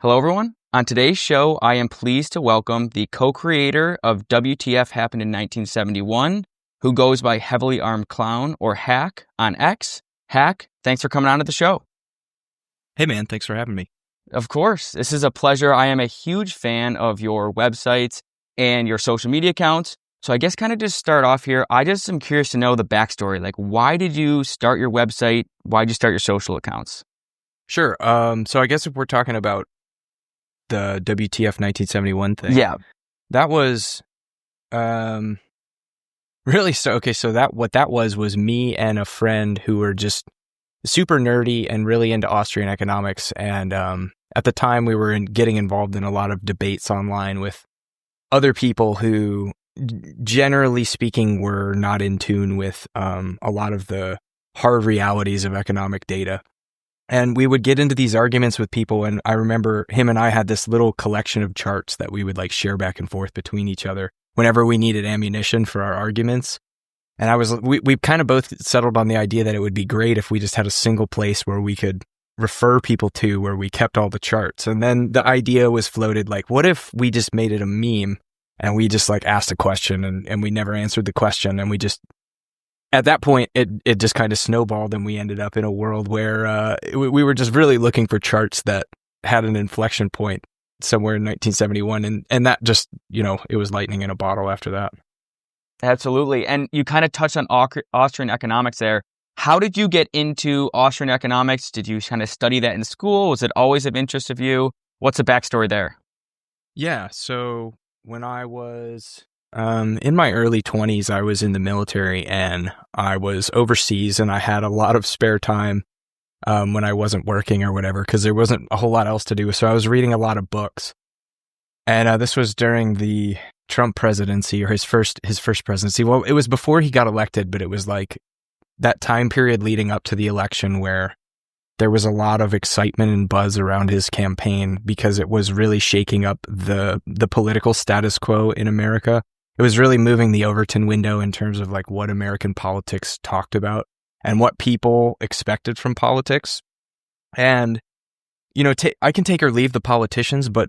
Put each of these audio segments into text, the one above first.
Hello, everyone. On today's show, I am pleased to welcome the co-creator of WTF Happened in 1971, who goes by Heavily Armed Clown, or Hack, on X. Hack, thanks for coming on to the show. Hey, man, thanks for having me. Of course. This is a pleasure. I am a huge fan of your websites and your social media accounts. So I guess kind of just start off here. I just am curious to know the backstory. Like, why did you start your website? Why did you start your social accounts? Sure. So I guess if we're talking about the WTF 1971 thing. Yeah. That was really so what that was me and a friend who were just super nerdy and really into Austrian economics. And at the time we were getting involved in a lot of debates online with other people who, generally speaking, were not in tune with a lot of the hard realities of economic data. And we would get into these arguments with people, and I remember him and I had this little collection of charts that we would like share back and forth between each other whenever we needed ammunition for our arguments. And we kind of both settled on the idea that it would be great if we just had a single place where we could refer people to where we kept all the charts. And then the idea was floated, like, what if we just made it a meme and we just like asked a question and we never answered the question, and we just, at that point, it just kind of snowballed, and we ended up in a world where we were just really looking for charts that had an inflection point somewhere in 1971. And that just, it was lightning in a bottle after that. Absolutely. And you kind of touched on Austrian economics there. How did you get into Austrian economics? Did you kind of study that in school? Was it always of interest of you? What's the backstory there? Yeah. So when I was in my early 20s, I was in the military and I was overseas, and I had a lot of spare time when I wasn't working or whatever, because there wasn't a whole lot else to do. So I was reading a lot of books. And this was during the Trump presidency, or his first presidency. Well, it was before he got elected, but it was like that time period leading up to the election where there was a lot of excitement and buzz around his campaign because it was really shaking up the political status quo in America. It was really moving the Overton window in terms of like what American politics talked about and what people expected from politics. And, I can take or leave the politicians, but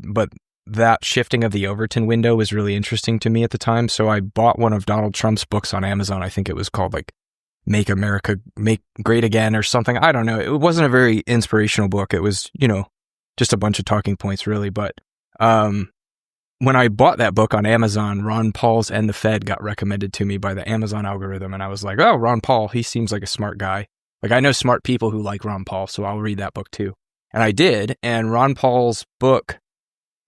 that shifting of the Overton window was really interesting to me at the time. So I bought one of Donald Trump's books on Amazon. I think it was called like Make America Great Again or something. I don't know. It wasn't a very inspirational book. It was, just a bunch of talking points really. But when I bought that book on Amazon, Ron Paul's And the Fed got recommended to me by the Amazon algorithm. And I was like, oh, Ron Paul, he seems like a smart guy. Like, I know smart people who like Ron Paul, so I'll read that book too. And I did. And Ron Paul's book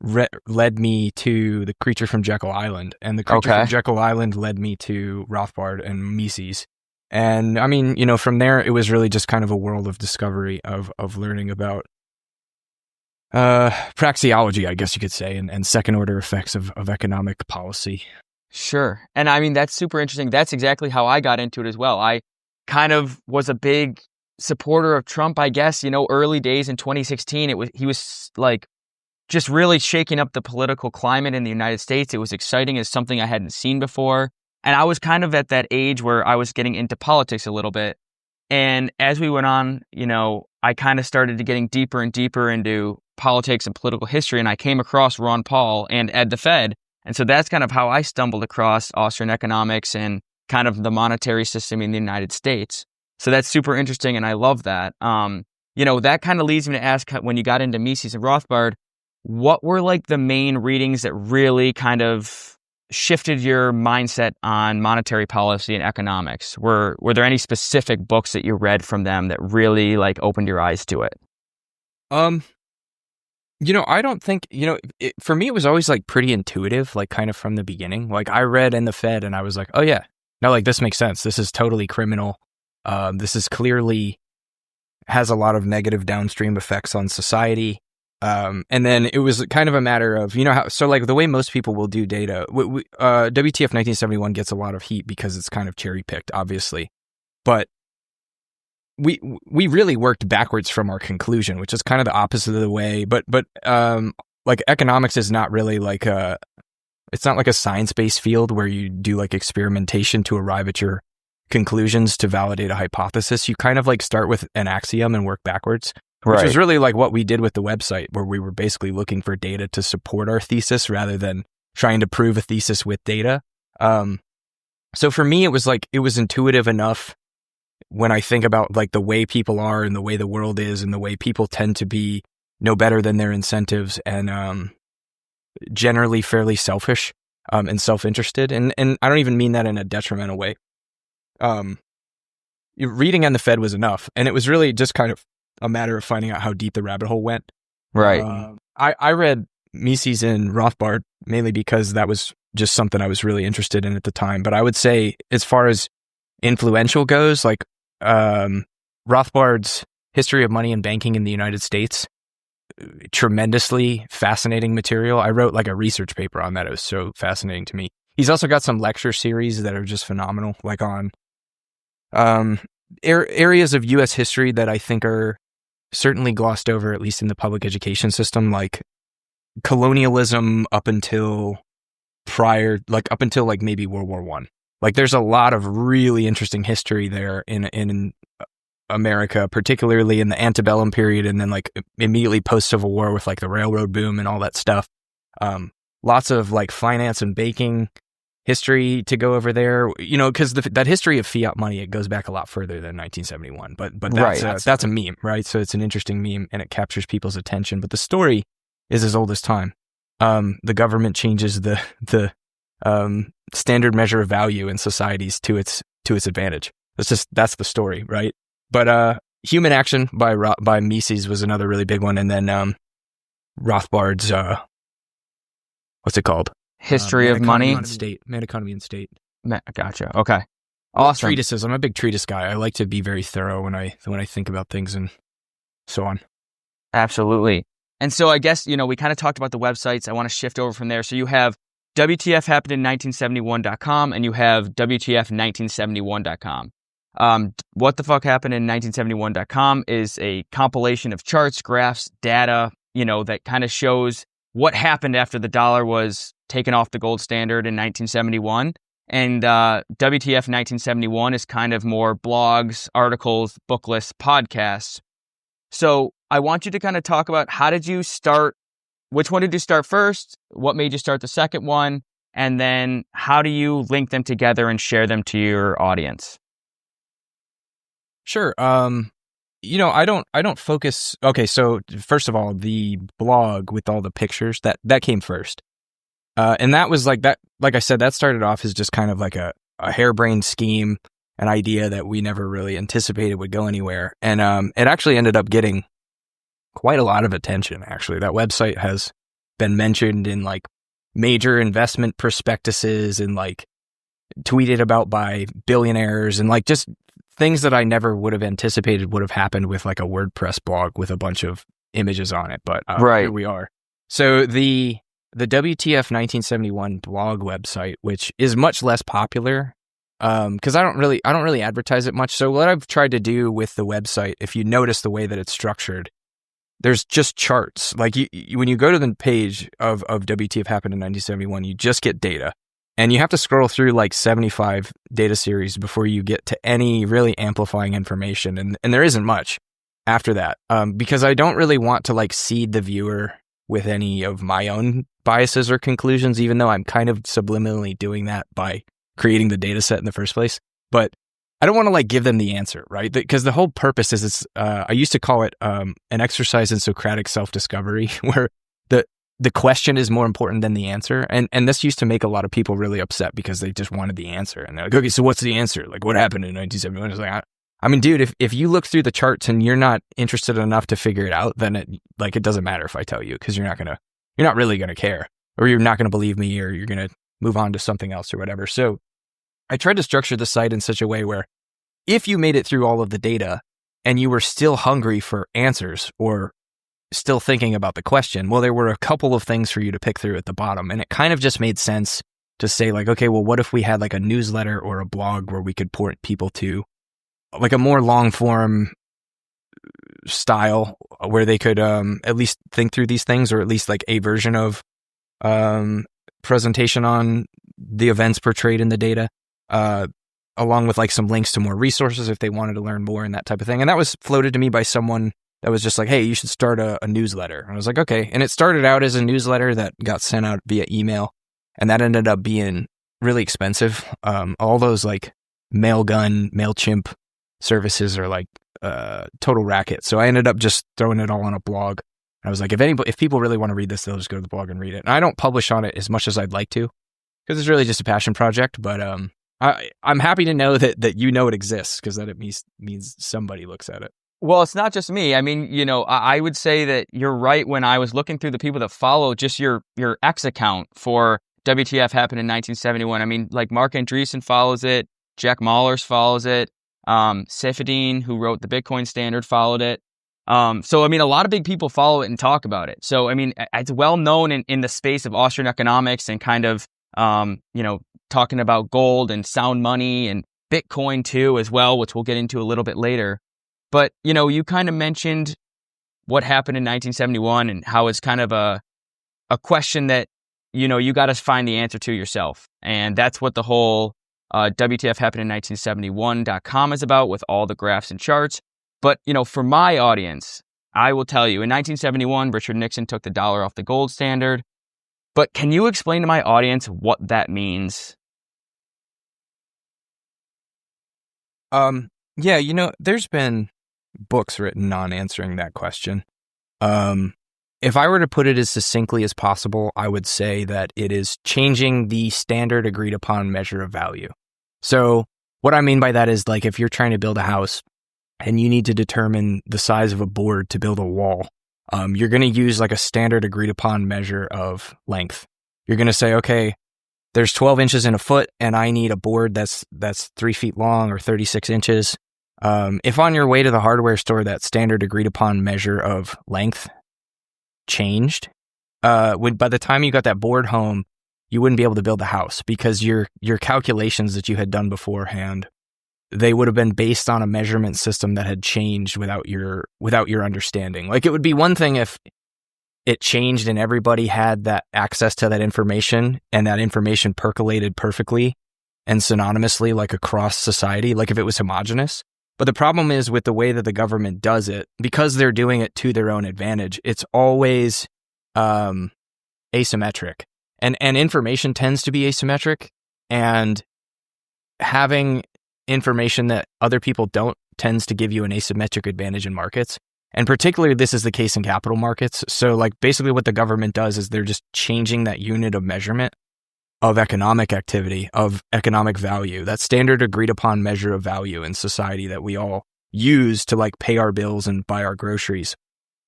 led me to The Creature from Jekyll Island. And The Creature from Jekyll Island led me to Rothbard and Mises. And I mean, from there, it was really just kind of a world of discovery of learning about praxeology, I guess you could say, and second order effects of economic policy. Sure. And I mean, that's super interesting. That's exactly how I got into it as well. I kind of was a big supporter of Trump, I guess, early days in 2016. He was like just really shaking up the political climate in the United States. It was exciting as something I hadn't seen before. And I was kind of at that age where I was getting into politics a little bit. And as we went on, I kind of started to getting deeper and deeper into politics and political history, and I came across Ron Paul and Ed the Fed. And so that's kind of how I stumbled across Austrian economics and kind of the monetary system in the United States. So that's super interesting, and I love that. That kind of leads me to ask, when you got into Mises and Rothbard, what were like the main readings that really kind of shifted your mindset on monetary policy and economics? Were there any specific books that you read from them that really like opened your eyes to it? I don't think, for me, it was always like pretty intuitive, like kind of from the beginning. Like I read In the Fed and I was like, oh yeah, no, like this makes sense. This is totally criminal. This is clearly has a lot of negative downstream effects on society. And then it was kind of a matter of, so like the way most people will do data, WTF 1971 gets a lot of heat because it's kind of cherry picked, obviously. But we really worked backwards from our conclusion, which is kind of the opposite of the way. But like economics is not really like it's not like a science-based field where you do like experimentation to arrive at your conclusions to validate a hypothesis. You kind of like start with an axiom and work backwards. which Right. was really like what we did with the website, where we were basically looking for data to support our thesis rather than trying to prove a thesis with data. So for me, it was intuitive enough when I think about like the way people are and the way the world is and the way people tend to be no better than their incentives and generally fairly selfish and self-interested. And I don't even mean that in a detrimental way. Reading on the Fed was enough. And it was really just kind of a matter of finding out how deep the rabbit hole went. Right. I read Mises and Rothbard mainly because that was just something I was really interested in at the time. But I would say as far as influential goes, like Rothbard's History of Money and Banking in the United States, tremendously fascinating material. I wrote like a research paper on that. It was so fascinating to me. He's also got some lecture series that are just phenomenal, like on areas of U.S. history that I think are certainly glossed over, at least in the public education system, like colonialism up until like maybe World War I. Like there's a lot of really interesting history there in America, particularly in the antebellum period, and then like immediately post Civil War with like the railroad boom and all that stuff. Lots of like finance and banking history to go over there, because that history of fiat money, it goes back a lot further than 1971. But that's a meme, right? So it's an interesting meme and it captures people's attention. But the story is as old as time. The government changes the standard measure of value in societies to its advantage. That's the story, right? But Human Action by Mises was another really big one, and then Rothbard's what's it called? History of Money and State, Man, Economy, and State. Gotcha. Okay. Awesome. Treatises. I'm a big treatise guy. I like to be very thorough when I think about things and so on. Absolutely. And so I guess, we kind of talked about the websites. I want to shift over from there. So you have WTF happened in 1971.com and you have WTF1971.com. What the fuck happened in 1971.com is a compilation of charts, graphs, data, that kind of shows what happened after the dollar was taken off the gold standard in 1971. And WTF 1971 is kind of more blogs, articles, book lists, podcasts. So I want you to kind of talk about how did you start, which one did you start first, what made you start the second one, and then how do you link them together and share them to your audience? Sure. I don't focus. Okay, so first of all, the blog with all the pictures that came first, and that was like that. Like I said, that started off as just kind of like a harebrained scheme, an idea that we never really anticipated would go anywhere, and it actually ended up getting quite a lot of attention. Actually, that website has been mentioned in like major investment prospectuses and like tweeted about by billionaires and like just things that I never would have anticipated would have happened with like a WordPress blog with a bunch of images on it. But right. Here we are. So the WTF 1971 blog website, which is much less popular, because I don't really advertise it much. So what I've tried to do with the website, if you notice the way that it's structured, there's just charts. Like when you go to the page of WTF happened in 1971, you just get data. And you have to scroll through like 75 data series before you get to any really amplifying information. And there isn't much after that, because I don't really want to like seed the viewer with any of my own biases or conclusions, even though I'm kind of subliminally doing that by creating the data set in the first place. But I don't want to like give them the answer, right? Because the whole purpose is I used to call it an exercise in Socratic self-discovery, where the question is more important than the answer. And this used to make a lot of people really upset because they just wanted the answer. And they're like, okay, so what's the answer? Like, what happened in 1971? It's like, I mean, dude, if you look through the charts and you're not interested enough to figure it out, then it doesn't matter if I tell you, because you're not really going to care, or you're not going to believe me, or you're going to move on to something else or whatever. So I tried to structure the site in such a way where if you made it through all of the data and you were still hungry for answers or still thinking about the question, well, there were a couple of things for you to pick through at the bottom. And it kind of just made sense to say like, okay, well, what if we had like a newsletter or a blog where we could point people to like a more long form style where they could at least think through these things, or at least like a version of presentation on the events portrayed in the data, along with like some links to more resources if they wanted to learn more and that type of thing. And that was floated to me by someone that was just like, hey, you should start a newsletter. And I was like, okay. And it started out as a newsletter that got sent out via email, and that ended up being really expensive. All those like Mailgun, MailChimp services are like total racket. So I ended up just throwing it all on a blog. And I was like, if people really want to read this, they'll just go to the blog and read it. And I don't publish on it as much as I'd like to, because it's really just a passion project. But I'm happy to know that you know it exists, because that it means somebody looks at it. Well, it's not just me. I mean, I would say that you're right. When I was looking through the people that follow just your X account for WTF happened in 1971. I mean, like Mark Andreessen follows it. Jack Mallers follows it. Saifedean, who wrote the Bitcoin Standard, followed it. So, I mean, a lot of big people follow it and talk about it. So, I mean, it's well known in the space of Austrian economics and kind of, talking about gold and sound money and Bitcoin too as well, which we'll get into a little bit later. But, you kind of mentioned what happened in 1971 and how it's kind of a question that, you got to find the answer to yourself. And that's what the whole WTF happened in 1971.com is about, with all the graphs and charts. But, for my audience, I will tell you, in 1971, Richard Nixon took the dollar off the gold standard. But can you explain to my audience what that means? Yeah, there's been books written on answering that question. If I were to put it as succinctly as possible, I would say that it is changing the standard agreed upon measure of value. So what I mean by that is, like, if you're trying to build a house and you need to determine the size of a board to build a wall, you're going to use like a standard agreed upon measure of length. You're going to say, okay, there's 12 inches in a foot and I need a board that's 3 feet long or 36 inches. If on your way to the hardware store, that standard agreed upon measure of length changed, by the time you got that board home, you wouldn't be able to build the house, because your calculations that you had done beforehand, they would have been based on a measurement system that had changed without your understanding. Like, it would be one thing if it changed and everybody had that access to that information, and that information percolated perfectly and synonymously, like, across society, like if it was homogenous. But the problem is, with the way that the government does it, because they're doing it to their own advantage, it's always asymmetric. And information tends to be asymmetric, and having information that other people don't tends to give you an asymmetric advantage in markets. And particularly, this is the case in capital markets. So, like, basically what the government does is they're just changing that unit of measurement of economic activity, of economic value, that standard agreed upon measure of value in society that we all use to, like, pay our bills and buy our groceries.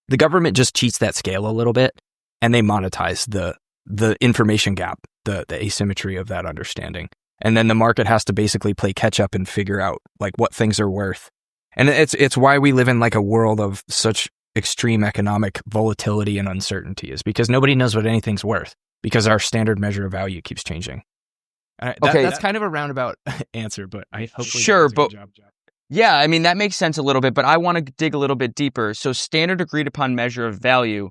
The government just cheats that scale a little bit, and they monetize the information gap, the asymmetry of that understanding. And then the market has to basically play catch up and figure out, like, what things are worth. And it's why we live in, like, a world of such extreme economic volatility and uncertainty, is because nobody knows what anything's worth, because our standard measure of value keeps changing. That's kind of a roundabout answer, but I hopefully sure, that does a good job. Yeah, I mean, that makes sense a little bit, but I want to dig a little bit deeper. So, standard agreed upon measure of value,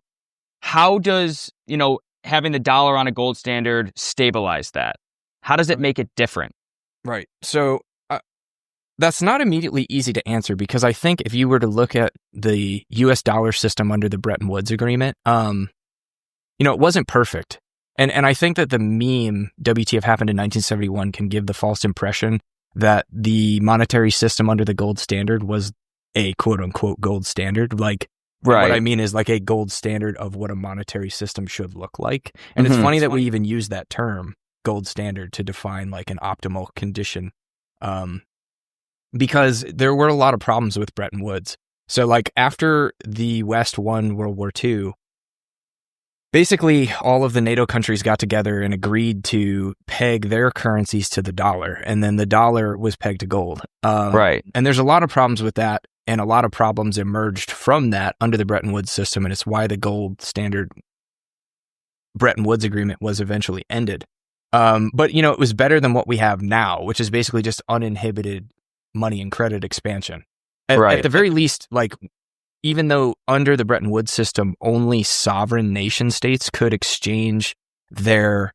how does, having the dollar on a gold standard stabilize that? How does it make it different? Right. So that's not immediately easy to answer, because I think if you were to look at the US dollar system under the Bretton Woods Agreement, it wasn't perfect. And I think that the meme WTF happened in 1971 can give the false impression that the monetary system under the gold standard was a quote unquote gold standard. Like, right. What I mean is, like, a gold standard of what a monetary system should look like. And it's funny that we even use that term, gold standard, to define, like, an optimal condition. Because there were a lot of problems with Bretton Woods. So, like, after the West won World War II, basically all of the NATO countries got together and agreed to peg their currencies to the dollar, and then the dollar was pegged to gold. Right. And there's a lot of problems with that, and a lot of problems emerged from that under the Bretton Woods system, and it's why the gold standard Bretton Woods Agreement was eventually ended. But, it was better than what we have now, which is basically just uninhibited money and credit expansion. At the very least, like, even though under the Bretton Woods system, only sovereign nation states could exchange their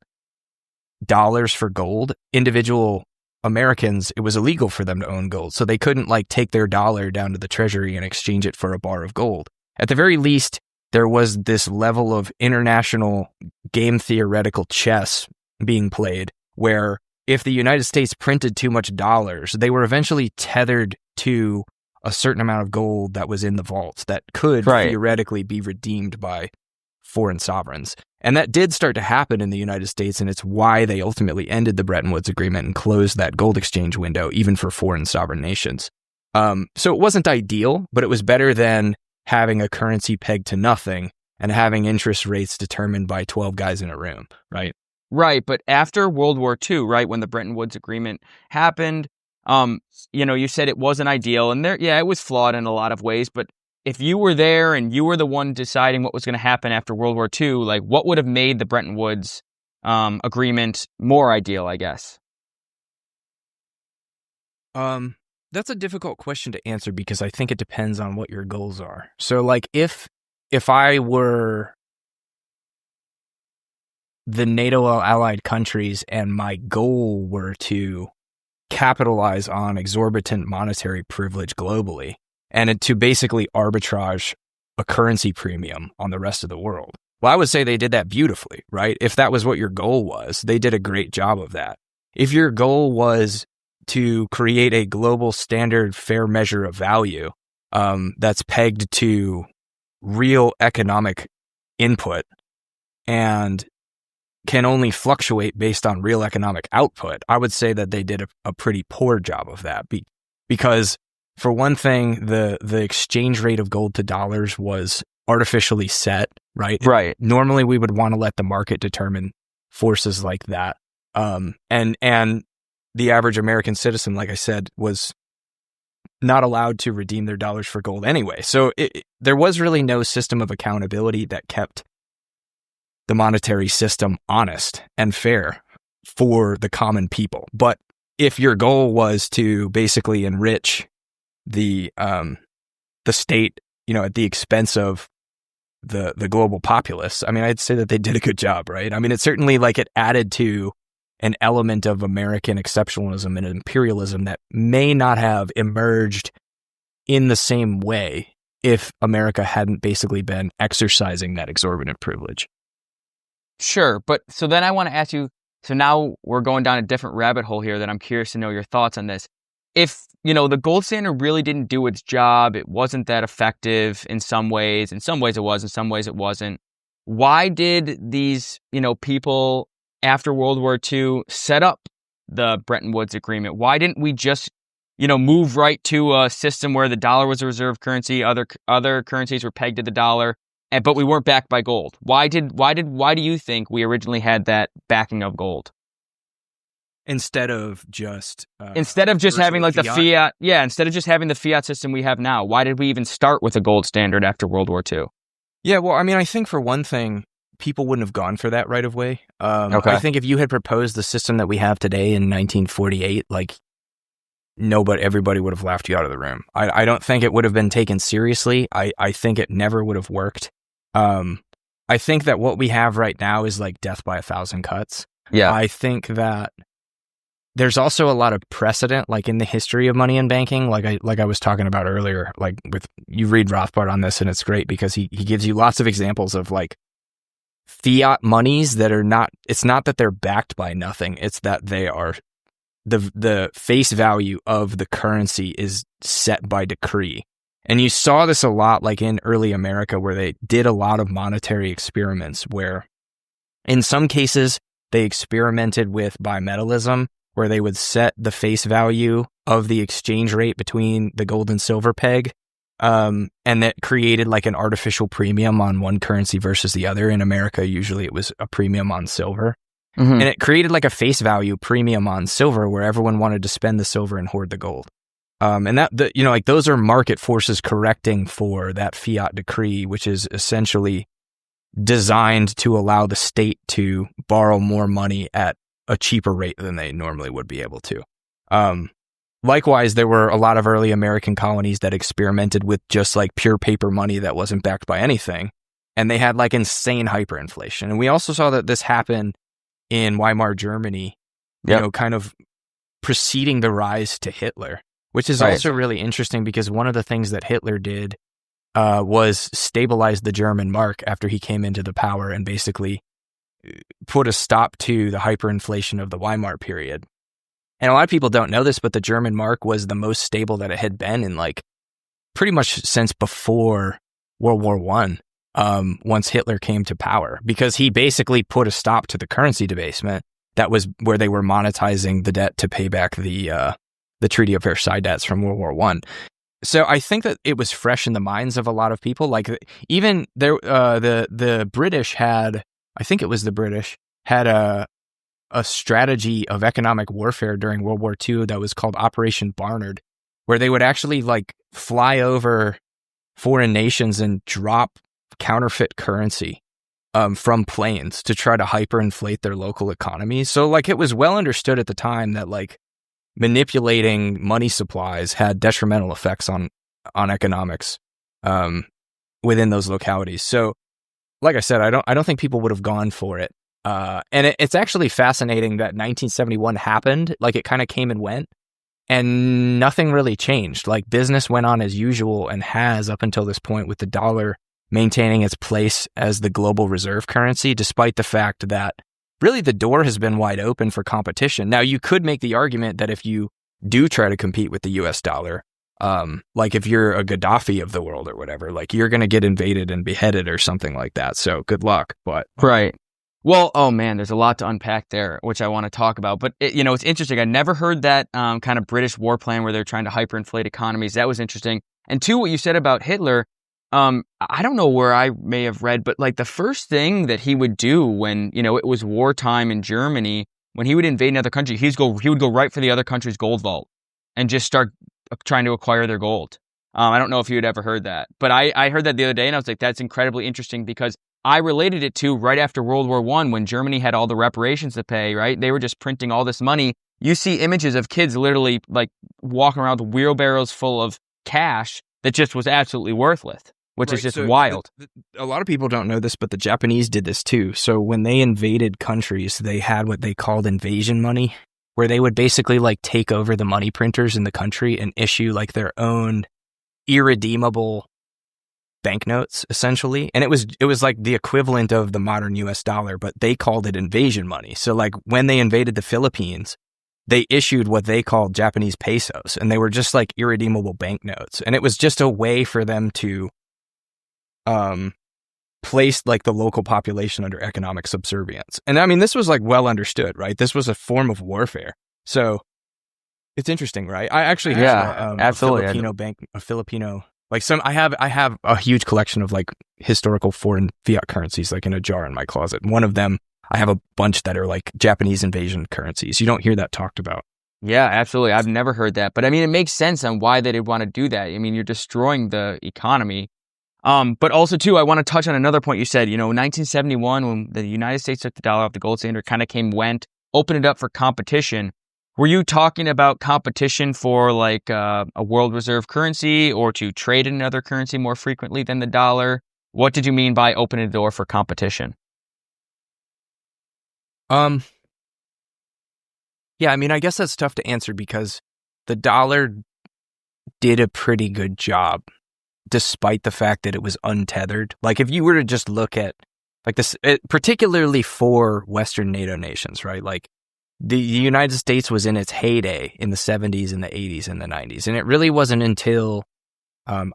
dollars for gold, individual Americans, it was illegal for them to own gold. So they couldn't, like, take their dollar down to the treasury and exchange it for a bar of gold. at the very least, there was this level of international game theoretical chess being played where if the United States printed too much dollars, they were eventually tethered to a certain amount of gold that was in the vaults that could theoretically be redeemed by foreign sovereigns. And that did start to happen in the United States, and it's why they ultimately ended the Bretton Woods Agreement and closed that gold exchange window, even for foreign sovereign nations. So it wasn't ideal, but it was better than having a currency pegged to nothing and having interest rates determined by 12 guys in a room, right? Right, but after World War II, right, when the Bretton Woods Agreement happened, you said it wasn't ideal, and it was flawed in a lot of ways, but if you were there and you were the one deciding what was going to happen after World War II, like, what would have made the Bretton Woods Agreement more ideal, I guess? That's a difficult question to answer because I think it depends on what your goals are. So, like, if I were the NATO allied countries and my goal were to capitalize on exorbitant monetary privilege globally and to basically arbitrage a currency premium on the rest of the world, well, I would say they did that beautifully, right? If that was what your goal was, they did a great job of that. If your goal was to create a global standard fair measure of value that's pegged to real economic input and can only fluctuate based on real economic output, I would say that they did a pretty poor job of that. Because for one thing, the exchange rate of gold to dollars was artificially set, right? Right. Normally, we would want to let the market determine forces like that. And the average American citizen, like I said, was not allowed to redeem their dollars for gold anyway. So there was really no system of accountability that kept the monetary system honest and fair for the common people. But if your goal was to basically enrich the state, at the expense of the global populace, I mean, I'd say that they did a good job, right? I mean, it certainly it added to an element of American exceptionalism and imperialism that may not have emerged in the same way if America hadn't basically been exercising that exorbitant privilege. Sure, but so then I want to ask you, so now we're going down a different rabbit hole here that I'm curious to know your thoughts on this. If, the gold standard really didn't do its job, it wasn't that effective in some ways it was, in some ways it wasn't, why did these, people after World War II set up the Bretton Woods Agreement? Why didn't we just, move right to a system where the dollar was a reserve currency, other currencies were pegged to the dollar, but we weren't backed by gold? Why do you think we originally had that backing of gold? Instead of just having like the fiat, instead of just having the fiat system we have now, why did we even start with a gold standard after World War II? Yeah, well, I mean, I think for one thing, people wouldn't have gone for that right away. Okay. I think if you had proposed the system that we have today in 1948, everybody would have laughed you out of the room. I don't think it would have been taken seriously. I think it never would have worked. I think that what we have right now is like death by 1,000 cuts. Yeah. I think that there's also a lot of precedent, like in the history of money and banking, like I was talking about earlier, you read Rothbard on this, and it's great because he gives you lots of examples of fiat monies that are not, it's not that they're backed by nothing, it's that they are, the face value of the currency is set by decree. And you saw this a lot in early America, where they did a lot of monetary experiments where in some cases they experimented with bimetallism, where they would set the face value of the exchange rate between the gold and silver peg. And that created an artificial premium on one currency versus the other. In America, usually it was a premium on silver. Mm-hmm. And it created a face value premium on silver where everyone wanted to spend the silver and hoard the gold. And that, those are market forces correcting for that fiat decree, which is essentially designed to allow the state to borrow more money at a cheaper rate than they normally would be able to. Likewise, there were a lot of early American colonies that experimented with just pure paper money that wasn't backed by anything. And they had insane hyperinflation. And we also saw that this happen in Weimar Germany, kind of preceding the rise to Hitler, which is also really interesting because one of the things that Hitler did was stabilize the German mark after he came into the power and basically put a stop to the hyperinflation of the Weimar period. And a lot of people don't know this, but the German mark was the most stable that it had been in like pretty much since before World War I, once Hitler came to power, because he basically put a stop to the currency debasement. That was where they were monetizing the debt to pay back the Treaty of Versailles debts from World War I. So I think that it was fresh in the minds of a lot of people. Like even there, the British had, I think it was the British, had a strategy of economic warfare during World War II that was called Operation Barnard, where they would actually like fly over foreign nations and drop counterfeit currency from planes to try to hyperinflate their local economies. So like it was well understood at the time that like manipulating money supplies had detrimental effects on economics within those localities. So like I said, I don't think people would have gone for it. And it's actually fascinating that 1971 happened. Like it kind of came and went and nothing really changed. Like business went on as usual and has up until this point, with the dollar maintaining its place as the global reserve currency, despite the fact that really the door has been wide open for competition. Now, you could make the argument that if you do try to compete with the US dollar, like if you're a Gaddafi of the world or whatever, like you're going to get invaded and beheaded or something like that. So good luck. But right. Well, oh man, there's a lot to unpack there, which I want to talk about. But it's interesting. I never heard that kind of British war plan where they're trying to hyperinflate economies. That was interesting. And two, what you said about Hitler, I don't know where I may have read, but like the first thing that he would do when, it was wartime in Germany, when he would invade another country, he would go right for the other country's gold vault and just start trying to acquire their gold. I don't know if you had ever heard that, but I heard that the other day and I was like, that's incredibly interesting, because I related it to right after World War I, when Germany had all the reparations to pay, right? They were just printing all this money. You see images of kids literally like walking around with wheelbarrows full of cash that just was absolutely worthless, which is just wild. A lot of people don't know this, but the Japanese did this too. So when they invaded countries, they had what they called invasion money, where they would basically like take over the money printers in the country and issue like their own irredeemable banknotes, essentially. And it was like the equivalent of the modern US dollar, but they called it invasion money. So like when they invaded the Philippines, they issued what they called Japanese pesos, and they were just like irredeemable banknotes. And it was just a way for them to place like the local population under economic subservience. And I mean, this was like well understood, right? This was a form of warfare. So it's interesting, right? I actually have absolutely. a Filipino, like I have a huge collection of like historical foreign fiat currencies, like in a jar in my closet. One of them, I have a bunch that are like Japanese invasion currencies. You don't hear that talked about. Yeah, absolutely. I've never heard that, but I mean, it makes sense on why they'd want to do that. I mean, you're destroying the economy. But also too, I want to touch on another point you said. 1971, when the United States took the dollar off the gold standard, kind of opened it up for competition. Were you talking about competition for like a world reserve currency, or to trade in another currency more frequently than the dollar? What did you mean by opening the door for competition? Yeah, I mean, I guess that's tough to answer, because the dollar did a pretty good job, despite the fact that it was untethered. Like if you were to just look at like this, particularly for Western NATO nations, right? Like the United States was in its heyday in the 70s and the 80s and the 90s. And it really wasn't until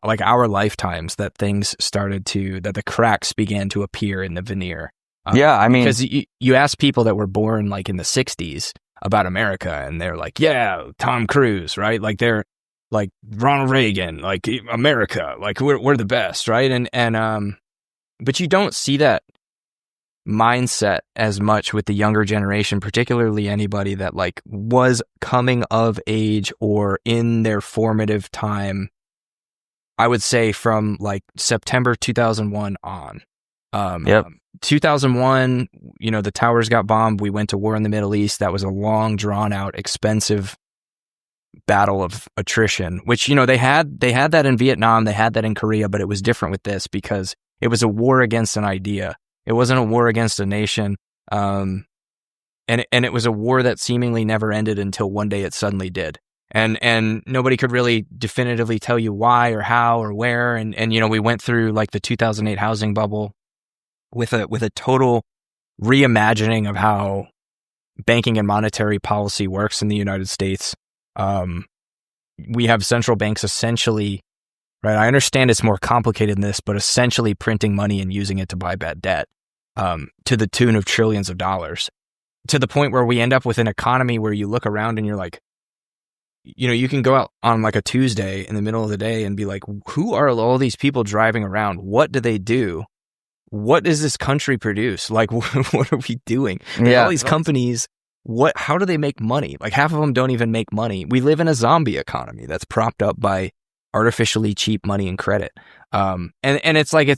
like our lifetimes that the cracks began to appear in the veneer. Yeah, I mean, because you ask people that were born like in the 60s about America, and they're like, yeah, Tom Cruise, right? Like they're like Ronald Reagan, like America, like we're the best, right? And but you don't see that mindset as much with the younger generation, particularly anybody that like was coming of age or in their formative time. I would say from like September 2001 on. 2001, the towers got bombed. We went to war in the Middle East. That was a long, drawn out, expensive battle of attrition, which, they had that in Vietnam. They had that in Korea, but it was different with this because it was a war against an idea. It wasn't a war against a nation. And it was a war that seemingly never ended until one day it suddenly did. And nobody could really definitively tell you why or how or where. And we went through like the 2008 housing bubble with a total reimagining of how banking and monetary policy works in the United States. We have central banks essentially, right? I understand it's more complicated than this, but essentially printing money and using it to buy bad debt, to the tune of trillions of dollars, to the point where we end up with an economy where you look around and you're like, you can go out on like a Tuesday in the middle of the day and be like, who are all these people driving around? What do they do? What does this country produce? Like, what are we doing? All these companies, how do they make money? Like half of them don't even make money. We live in a zombie economy that's propped up by artificially cheap money and credit. And it's like,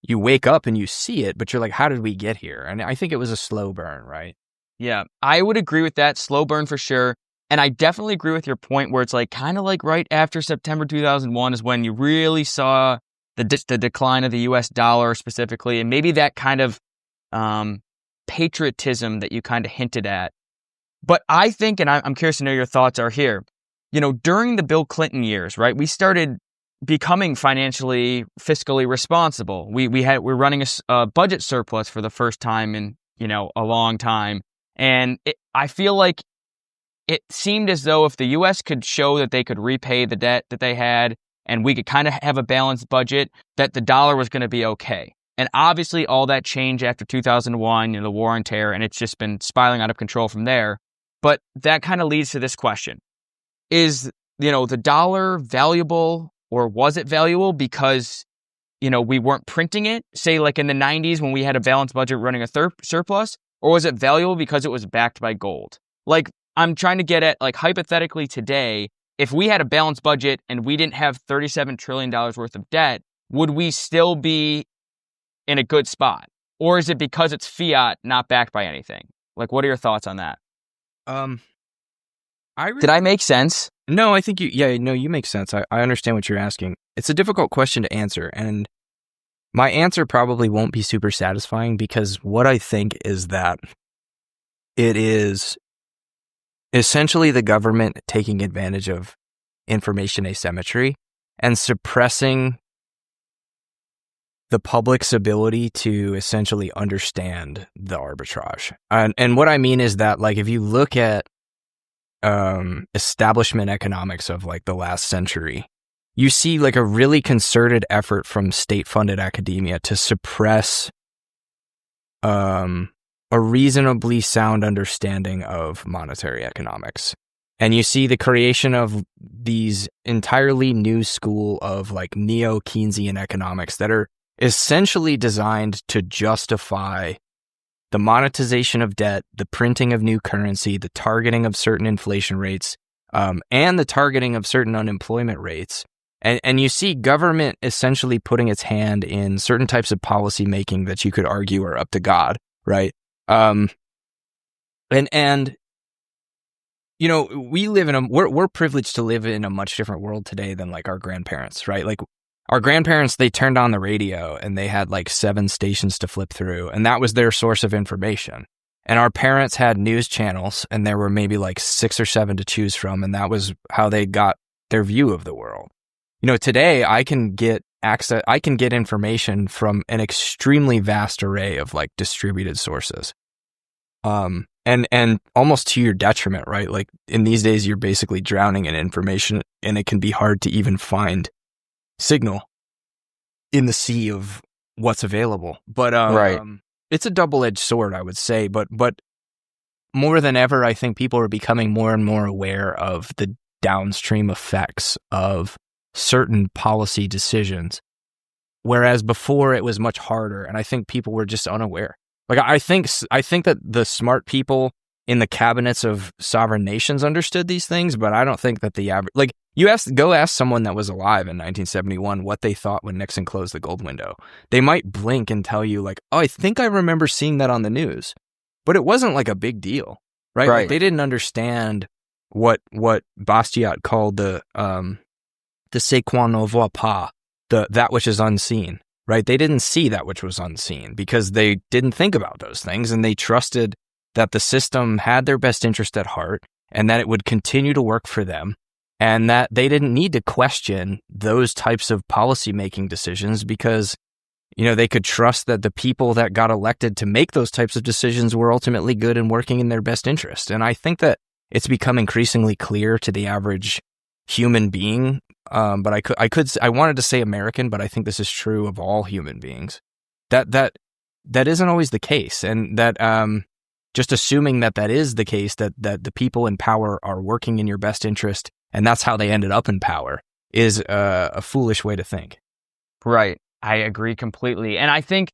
you wake up and you see it, but you're like, how did we get here? And I think it was a slow burn, right? Yeah, I would agree with that. Slow burn for sure. And I definitely agree with your point where it's like kind of like right after September 2001 is when you really saw the decline of the US dollar specifically, and maybe that kind of patriotism that you kind of hinted at. But I think, and I'm curious to know your thoughts are here, during the Bill Clinton years, right, we started becoming fiscally responsible. We're running a budget surplus for the first time in, a long time. And I feel like it seemed as though if the U.S. could show that they could repay the debt that they had and we could kind of have a balanced budget, that the dollar was going to be okay. And obviously all that changed after 2001, the war on terror, and it's just been spiraling out of control from there. But that kind of leads to this question. Is, the dollar valuable, or was it valuable because, we weren't printing it, say like in the 90s when we had a balanced budget running a surplus, or was it valuable because it was backed by gold? Like, I'm trying to get at, like, hypothetically today, if we had a balanced budget and we didn't have $37 trillion worth of debt, would we still be in a good spot? Or is it because it's fiat, not backed by anything? Like, what are your thoughts on that? Did I make sense? No, I think you make sense. I understand what you're asking. It's a difficult question to answer, and my answer probably won't be super satisfying, because what I think is that it is essentially the government taking advantage of information asymmetry and suppressing the public's ability to essentially understand the arbitrage. And what I mean is that, like, if you look at establishment economics of like the last century, you see like a really concerted effort from state-funded academia to suppress a reasonably sound understanding of monetary economics. And you see the creation of these entirely new school of like neo-Keynesian economics that are essentially designed to justify the monetization of debt, the printing of new currency, the targeting of certain inflation rates, and the targeting of certain unemployment rates. And you see government essentially putting its hand in certain types of policy making that you could argue are up to God, right? We live we're privileged to live in a much different world today than like our grandparents, right? Like our grandparents, they turned on the radio and they had like 7 stations to flip through, and that was their source of information. And our parents had news channels, and there were maybe like 6 or 7 to choose from, and that was how they got their view of the world. Today I can get information from an extremely vast array of like distributed sources. And almost to your detriment, right? Like in these days, you're basically drowning in information, and it can be hard to even find signal in the sea of what's available. But right. It's a double-edged sword, I would say. But more than ever, I think people are becoming more and more aware of the downstream effects of certain policy decisions, whereas before it was much harder, and I think people were just unaware. Like I think that the smart people in the cabinets of sovereign nations understood these things, but I don't think that the average, like, go ask someone that was alive in 1971 what they thought when Nixon closed the gold window. They might blink and tell you like, oh, I think I remember seeing that on the news, but it wasn't like a big deal, right? Like, they didn't understand what Bastiat called the ce qu'on ne voit pas, that which is unseen, right? They didn't see that which was unseen because they didn't think about those things, and they trusted that the system had their best interest at heart, and that it would continue to work for them, and that they didn't need to question those types of policy-making decisions because, they could trust that the people that got elected to make those types of decisions were ultimately good and working in their best interest. And I think that it's become increasingly clear to the average human being. But I wanted to say American, but I think this is true of all human beings, that isn't always the case. And that, just assuming that is the case, that the people in power are working in your best interest, and that's how they ended up in power, is a foolish way to think. Right. I agree completely. And I think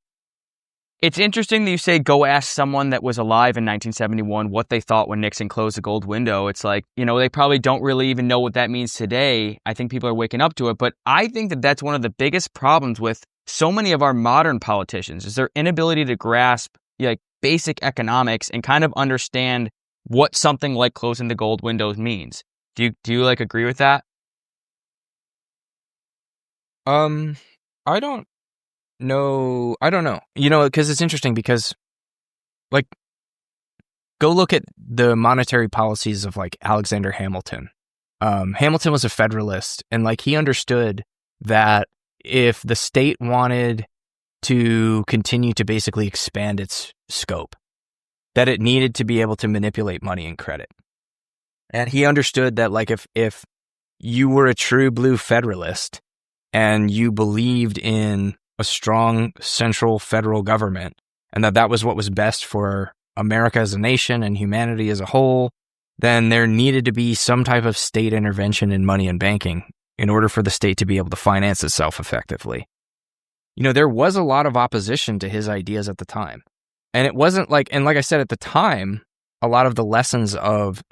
it's interesting that you say go ask someone that was alive in 1971 what they thought when Nixon closed the gold window. It's like, they probably don't really even know what that means today. I think people are waking up to it. But I think that that's one of the biggest problems with so many of our modern politicians is their inability to grasp basic economics and kind of understand what something like closing the gold windows means. Do you agree with that? I don't know. Because it's interesting because, go look at the monetary policies of Alexander Hamilton. Hamilton was a Federalist, and he understood that if the state wanted to continue to basically expand its scope, that it needed to be able to manipulate money and credit. And he understood that if you were a true blue Federalist and you believed in a strong central federal government, and that was what was best for America as a nation and humanity as a whole, then there needed to be some type of state intervention in money and banking in order for the state to be able to finance itself effectively. There was a lot of opposition to his ideas at the time. And it wasn't like I said, at the time, a lot of the lessons of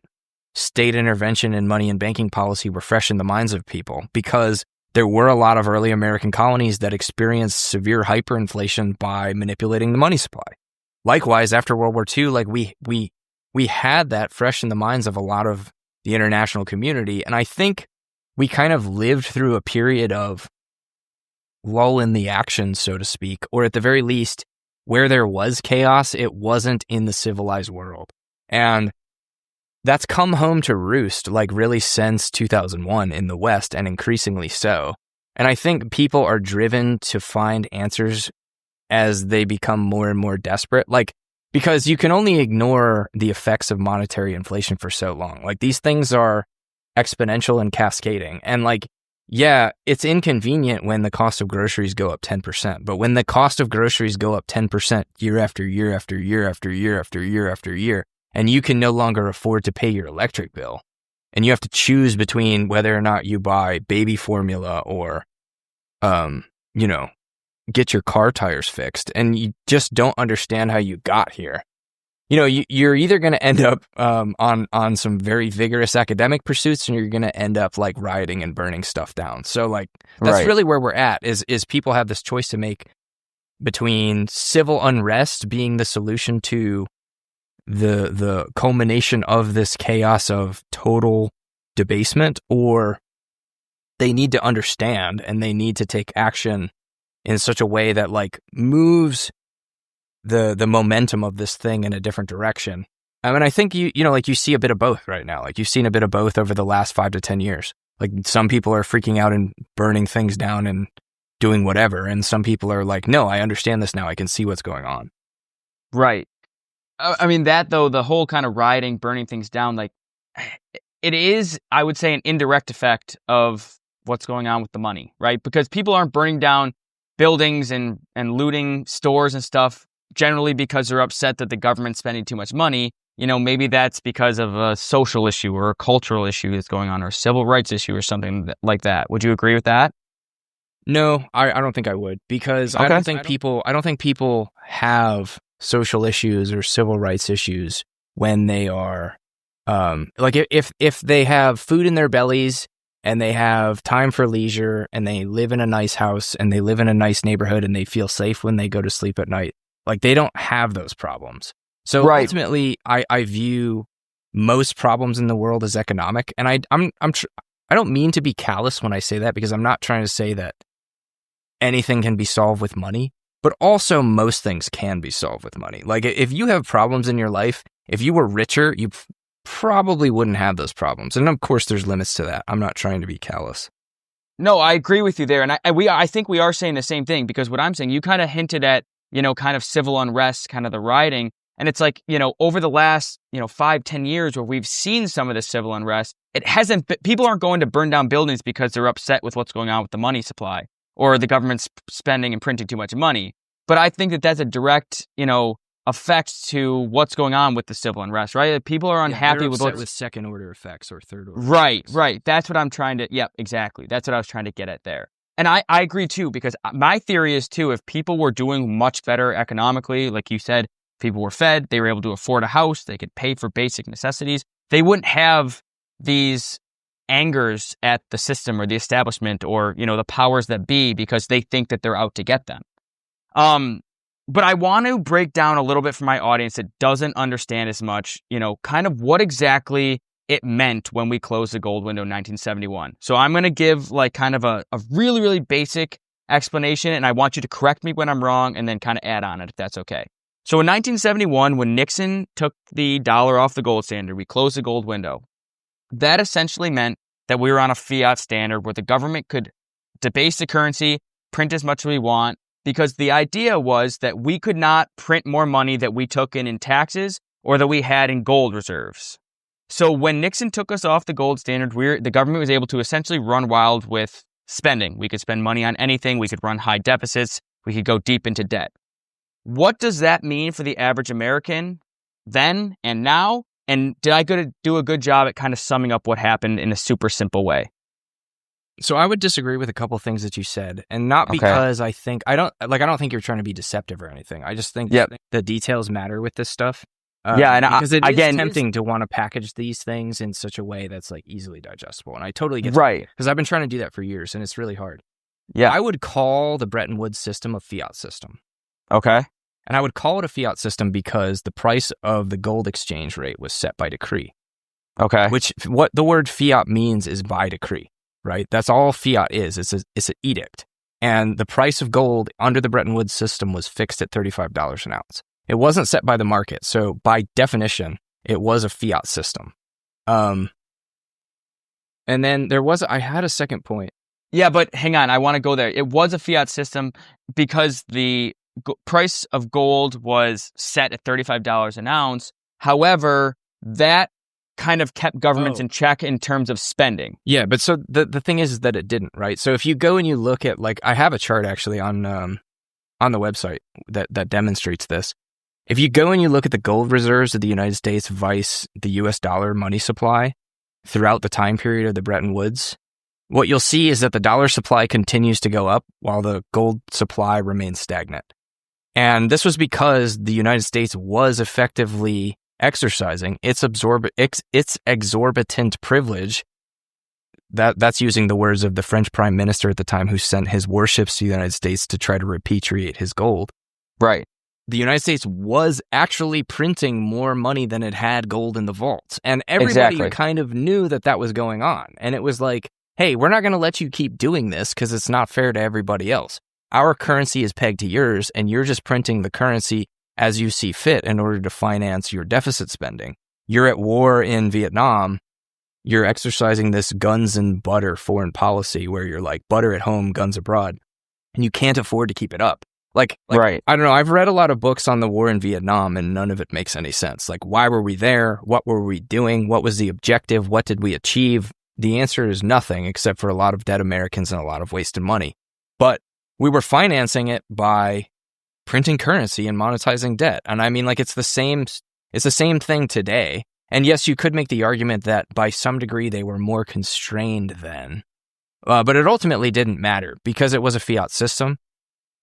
state intervention in money and banking policy were fresh in the minds of people because there were a lot of early American colonies that experienced severe hyperinflation by manipulating the money supply. Likewise, after World War II, we had that fresh in the minds of a lot of the international community. And I think we kind of lived through a period of lull in the action, so to speak, or at the very least, where there was chaos, it wasn't in the civilized world. And that's come home to roost, really since 2001 in the West, and increasingly so. And I think people are driven to find answers as they become more and more desperate. Because you can only ignore the effects of monetary inflation for so long. These things are exponential and cascading. And yeah, it's inconvenient when the cost of groceries go up 10%, but when the cost of groceries go up 10% year after year after year after year after year after year, and you can no longer afford to pay your electric bill, and you have to choose between whether or not you buy baby formula or, get your car tires fixed, and you just don't understand how you got here. You're either going to end up on some very vigorous academic pursuits, and you're going to end up rioting and burning stuff down. So that's really where we're at. Is people have this choice to make between civil unrest being the solution to the culmination of this chaos of total debasement, or they need to understand and they need to take action in such a way that moves the momentum of this thing in a different direction. I mean, I think you see a bit of both right now. You've seen a bit of both over the last 5 to 10 years. Some people are freaking out and burning things down and doing whatever, and some people are no, I understand this now. I can see what's going on. Right. I mean, that though, the whole kind of rioting, burning things down, it is, I would say, an indirect effect of what's going on with the money, right? Because people aren't burning down buildings and looting stores and stuff generally because they're upset that the government's spending too much money. Maybe that's because of a social issue or a cultural issue that's going on, or a civil rights issue or something like that. Would you agree with that? No, I don't think I would, because I don't think people have social issues or civil rights issues when they are if they have food in their bellies and they have time for leisure and they live in a nice house and they live in a nice neighborhood and they feel safe when they go to sleep at night. They don't have those problems. So ultimately, I view most problems in the world as economic, and I don't mean to be callous when I say that, because I'm not trying to say that anything can be solved with money, but also most things can be solved with money. If you have problems in your life, if you were richer, you probably wouldn't have those problems. And of course, there's limits to that. I'm not trying to be callous. No, I agree with you there. And I think we are saying the same thing, because what I'm saying, you kind of hinted at, kind of civil unrest, kind of the rioting. And it's like, over the last, 5-10 years where we've seen some of this civil unrest, people aren't going to burn down buildings because they're upset with what's going on with the money supply or the government's spending and printing too much money. But I think that that's a direct, effect to what's going on with the civil unrest, right? People are unhappy with second order effects or third order. Right. That's what I'm trying to, yep, exactly. That's what I was trying to get at there. And I agree too, because my theory is too, if people were doing much better economically, like you said, people were fed, they were able to afford a house, they could pay for basic necessities, they wouldn't have these angers at the system or the establishment or, the powers that be, because they think that they're out to get them. But I want to break down a little bit for my audience that doesn't understand as much, kind of what exactly it meant when we closed the gold window in 1971. So I'm going to give like kind of a really, really basic explanation, and I want you to correct me when I'm wrong and then kind of add on it if that's okay. So in 1971, when Nixon took the dollar off the gold standard, we closed the gold window. That essentially meant that we were on a fiat standard where the government could debase the currency, print as much as we want, because the idea was that we could not print more money that we took in taxes or that we had in gold reserves. So when Nixon took us off the gold standard, the government was able to essentially run wild with spending. We could spend money on anything. We could run high deficits. We could go deep into debt. What does that mean for the average American then and now? And did I do a good job at kind of summing up what happened in a super simple way? So I would disagree with a couple things that you said, and not because I don't think you're trying to be deceptive or anything. I just think the details matter with this stuff. Because it is tempting to want to package these things in such a way that's like easily digestible, and I totally get that, because I've been trying to do that for years, and it's really hard. Yeah, I would call the Bretton Woods system a fiat system. Okay, and I would call it a fiat system because the price of the gold exchange rate was set by decree. Okay, which what the word fiat means is by decree. Right? That's all fiat is. It's an edict. And the price of gold under the Bretton Woods system was fixed at $35 an ounce. It wasn't set by the market. So by definition, it was a fiat system. And then I had a second point. Yeah, but hang on. I want to go there. It was a fiat system because the price of gold was set at $35 an ounce. However, that kind of kept governments in check in terms of spending. Yeah, but so the thing is that it didn't, right? So if you go and you look at, like, I have a chart actually on the website that demonstrates this. If you go and you look at the gold reserves of the United States vice the US dollar money supply throughout the time period of the Bretton Woods, what you'll see is that the dollar supply continues to go up while the gold supply remains stagnant. And this was because the United States was effectively exercising its exorbitant privilege. That's using the words of the French prime minister at the time, who sent his warships to the United States to try to repatriate his gold. Right. The United States was actually printing more money than it had gold in the vaults. And everybody kind of knew that was going on. And it was like, hey, we're not going to let you keep doing this because it's not fair to everybody else. Our currency is pegged to yours, and you're just printing the currency as you see fit in order to finance your deficit spending. You're at war in Vietnam. You're exercising this guns and butter foreign policy where you're like, butter at home, guns abroad. And you can't afford to keep it up. Like, right. I don't know. I've read a lot of books on the war in Vietnam, and none of it makes any sense. Like, why were we there? What were we doing? What was the objective? What did we achieve? The answer is nothing, except for a lot of dead Americans and a lot of wasted money. But we were financing it by printing currency and monetizing debt. And I mean, like, it's the same thing today. And yes, you could make the argument that by some degree they were more constrained then. But it ultimately didn't matter because it was a fiat system.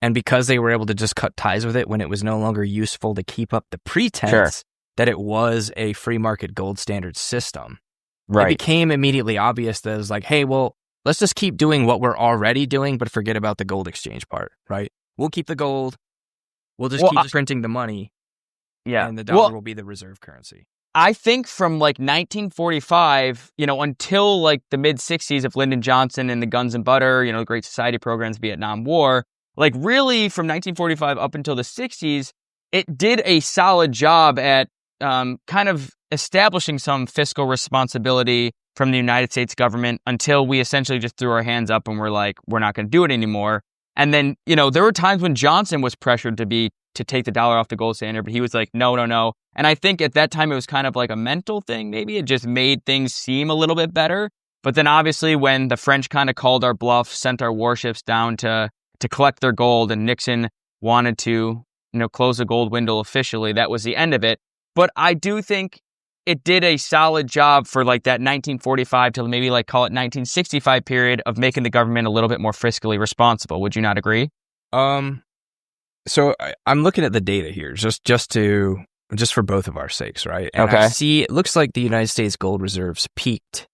And because they were able to just cut ties with it when it was no longer useful to keep up the pretense that it was a free market gold standard system. Right. It became immediately obvious that it was like, hey, well, let's just keep doing what we're already doing, but forget about the gold exchange part, right? We'll keep the gold. We'll just keep printing the money. Yeah. And the dollar will be the reserve currency. I think from like 1945, until like the mid 60s of Lyndon Johnson and the Guns and Butter, the Great Society programs, Vietnam War, like really from 1945 up until the 60s, it did a solid job at kind of establishing some fiscal responsibility from the United States government until we essentially just threw our hands up and we're like, we're not going to do it anymore. And then, there were times when Johnson was pressured to take the dollar off the gold standard, but he was like, no, no, no. And I think at that time it was kind of like a mental thing. Maybe it just made things seem a little bit better. But then obviously when the French kind of called our bluff, sent our warships down to collect their gold, and Nixon wanted to, close the gold window officially, that was the end of it. But I do think it did a solid job for like that 1945 to maybe like call it 1965 period of making the government a little bit more fiscally responsible. Would you not agree? So I'm looking at the data here just for both of our sakes, right? And okay. I see it looks like the United States gold reserves peaked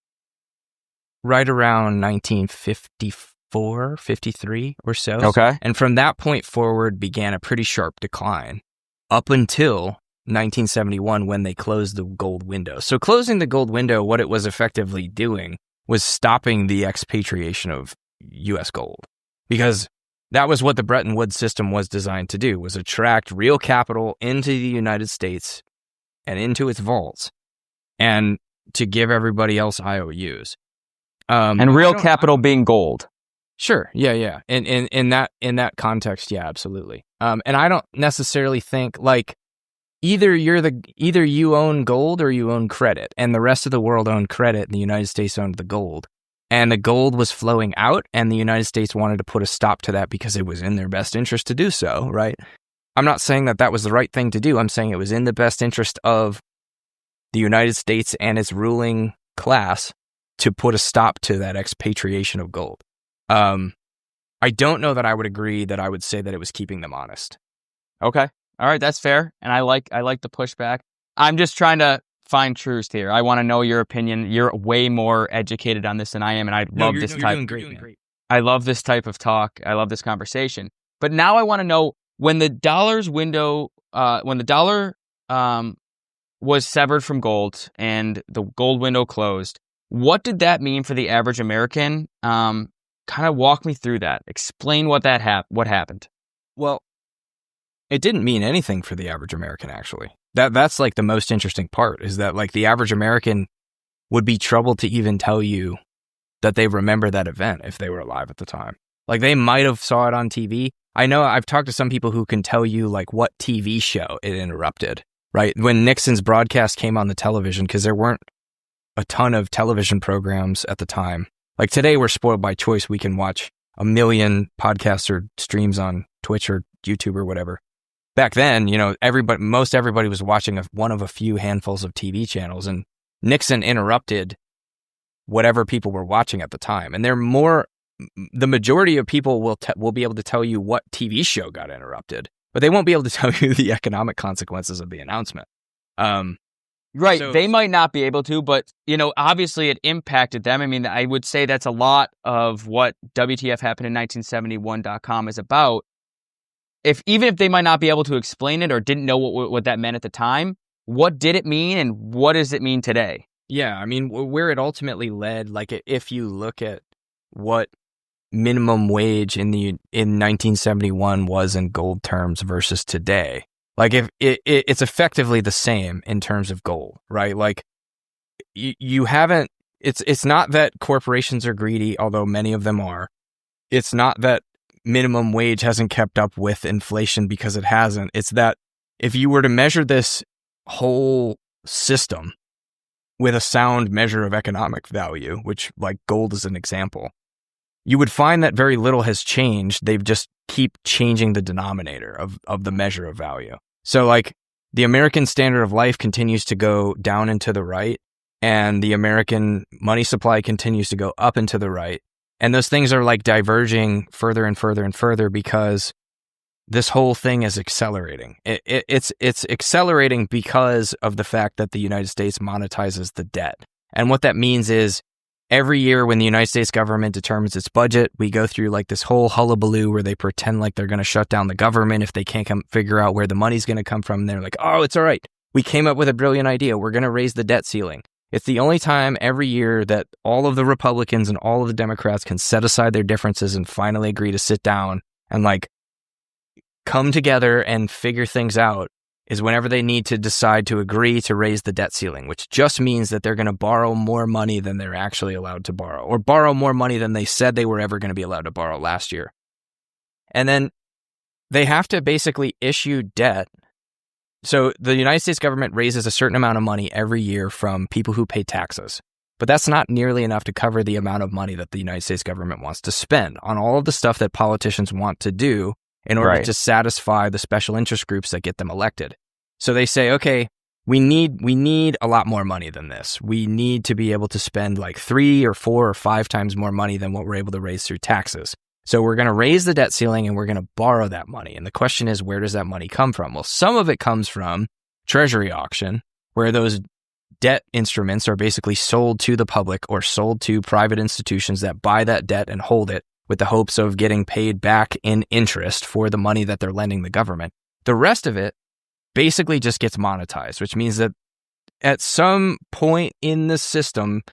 right around 1954, 53 or so. Okay. And from that point forward began a pretty sharp decline up until 1971 when they closed the gold window. So closing the gold window, what it was effectively doing was stopping the expatriation of U.S. gold, because that was what the Bretton Woods system was designed to do, was attract real capital into the United States and into its vaults, and to give everybody else IOUs. And real capital being gold. Sure. Yeah. And in that context, yeah, absolutely. And I don't necessarily think like either you own gold or you own credit, and the rest of the world owned credit and the United States owned the gold. And the gold was flowing out, and the United States wanted to put a stop to that because it was in their best interest to do so, right? I'm not saying that was the right thing to do. I'm saying it was in the best interest of the United States and its ruling class to put a stop to that expatriation of gold. I don't know that I would agree that I would say that it was keeping them honest. Okay. All right, that's fair. And I like the pushback. I'm just trying to find truth here. I want to know your opinion. You're way more educated on this than I am, and I love this type. You're doing great. I love this type of talk. I love this conversation. But now I want to know, when the dollar's window, when the dollar was severed from gold and the gold window closed, what did that mean for the average American? Kind of walk me through that. Explain what happened. Well, it didn't mean anything for the average American, actually. That's like the most interesting part, is that like the average American would be troubled to even tell you that they remember that event if they were alive at the time. Like they might have saw it on TV. I know I've talked to some people who can tell you like what TV show it interrupted, right? When Nixon's broadcast came on the television, because there weren't a ton of television programs at the time. Like today we're spoiled by choice. We can watch a million podcasts or streams on Twitch or YouTube or whatever. Back then, most everybody was watching one of a few handfuls of TV channels, and Nixon interrupted whatever people were watching at the time. And the majority of people will be able to tell you what TV show got interrupted, but they won't be able to tell you the economic consequences of the announcement. Right. So, they might not be able to, but, obviously it impacted them. I mean, I would say that's a lot of what WTF happened in 1971.com is about. Even if they might not be able to explain it or didn't know what that meant at the time, what did it mean and what does it mean today? Yeah, I mean, where it ultimately led, like if you look at what minimum wage in 1971 was in gold terms versus today, like if it's effectively the same in terms of gold, right? Like you haven't. It's not that corporations are greedy, although many of them are. It's not that minimum wage hasn't kept up with inflation, because it hasn't. It's that if you were to measure this whole system with a sound measure of economic value, which like gold is an example, you would find that very little has changed. They've just keep changing the denominator of the measure of value. So like the American standard of life continues to go down and to the right, and the American money supply continues to go up and to the right. And those things are like diverging further and further and further because this whole thing is accelerating. It's accelerating because of the fact that the United States monetizes the debt. And what that means is every year when the United States government determines its budget, we go through like this whole hullabaloo where they pretend like they're going to shut down the government if they can't figure out where the money's going to come from. They're like, oh, it's all right. We came up with a brilliant idea. We're going to raise the debt ceiling. It's the only time every year that all of the Republicans and all of the Democrats can set aside their differences and finally agree to sit down and like come together and figure things out. is whenever they need to decide to agree to raise the debt ceiling, which just means that they're going to borrow more money than they're actually allowed to borrow, or borrow more money than they said they were ever going to be allowed to borrow last year. And then they have to basically issue debt. So the United States government raises a certain amount of money every year from people who pay taxes. But that's not nearly enough to cover the amount of money that the United States government wants to spend on all of the stuff that politicians want to do in order to satisfy the special interest groups that get them elected. So they say, okay, we need a lot more money than this. We need to be able to spend like 3 or 4 or 5 times more money than what we're able to raise through taxes. So we're going to raise the debt ceiling and we're going to borrow that money. And the question is, where does that money come from? Well, some of it comes from Treasury auction, where those debt instruments are basically sold to the public or sold to private institutions that buy that debt and hold it with the hopes of getting paid back in interest for the money that they're lending the government. The rest of it basically just gets monetized, which means that at some point in the system,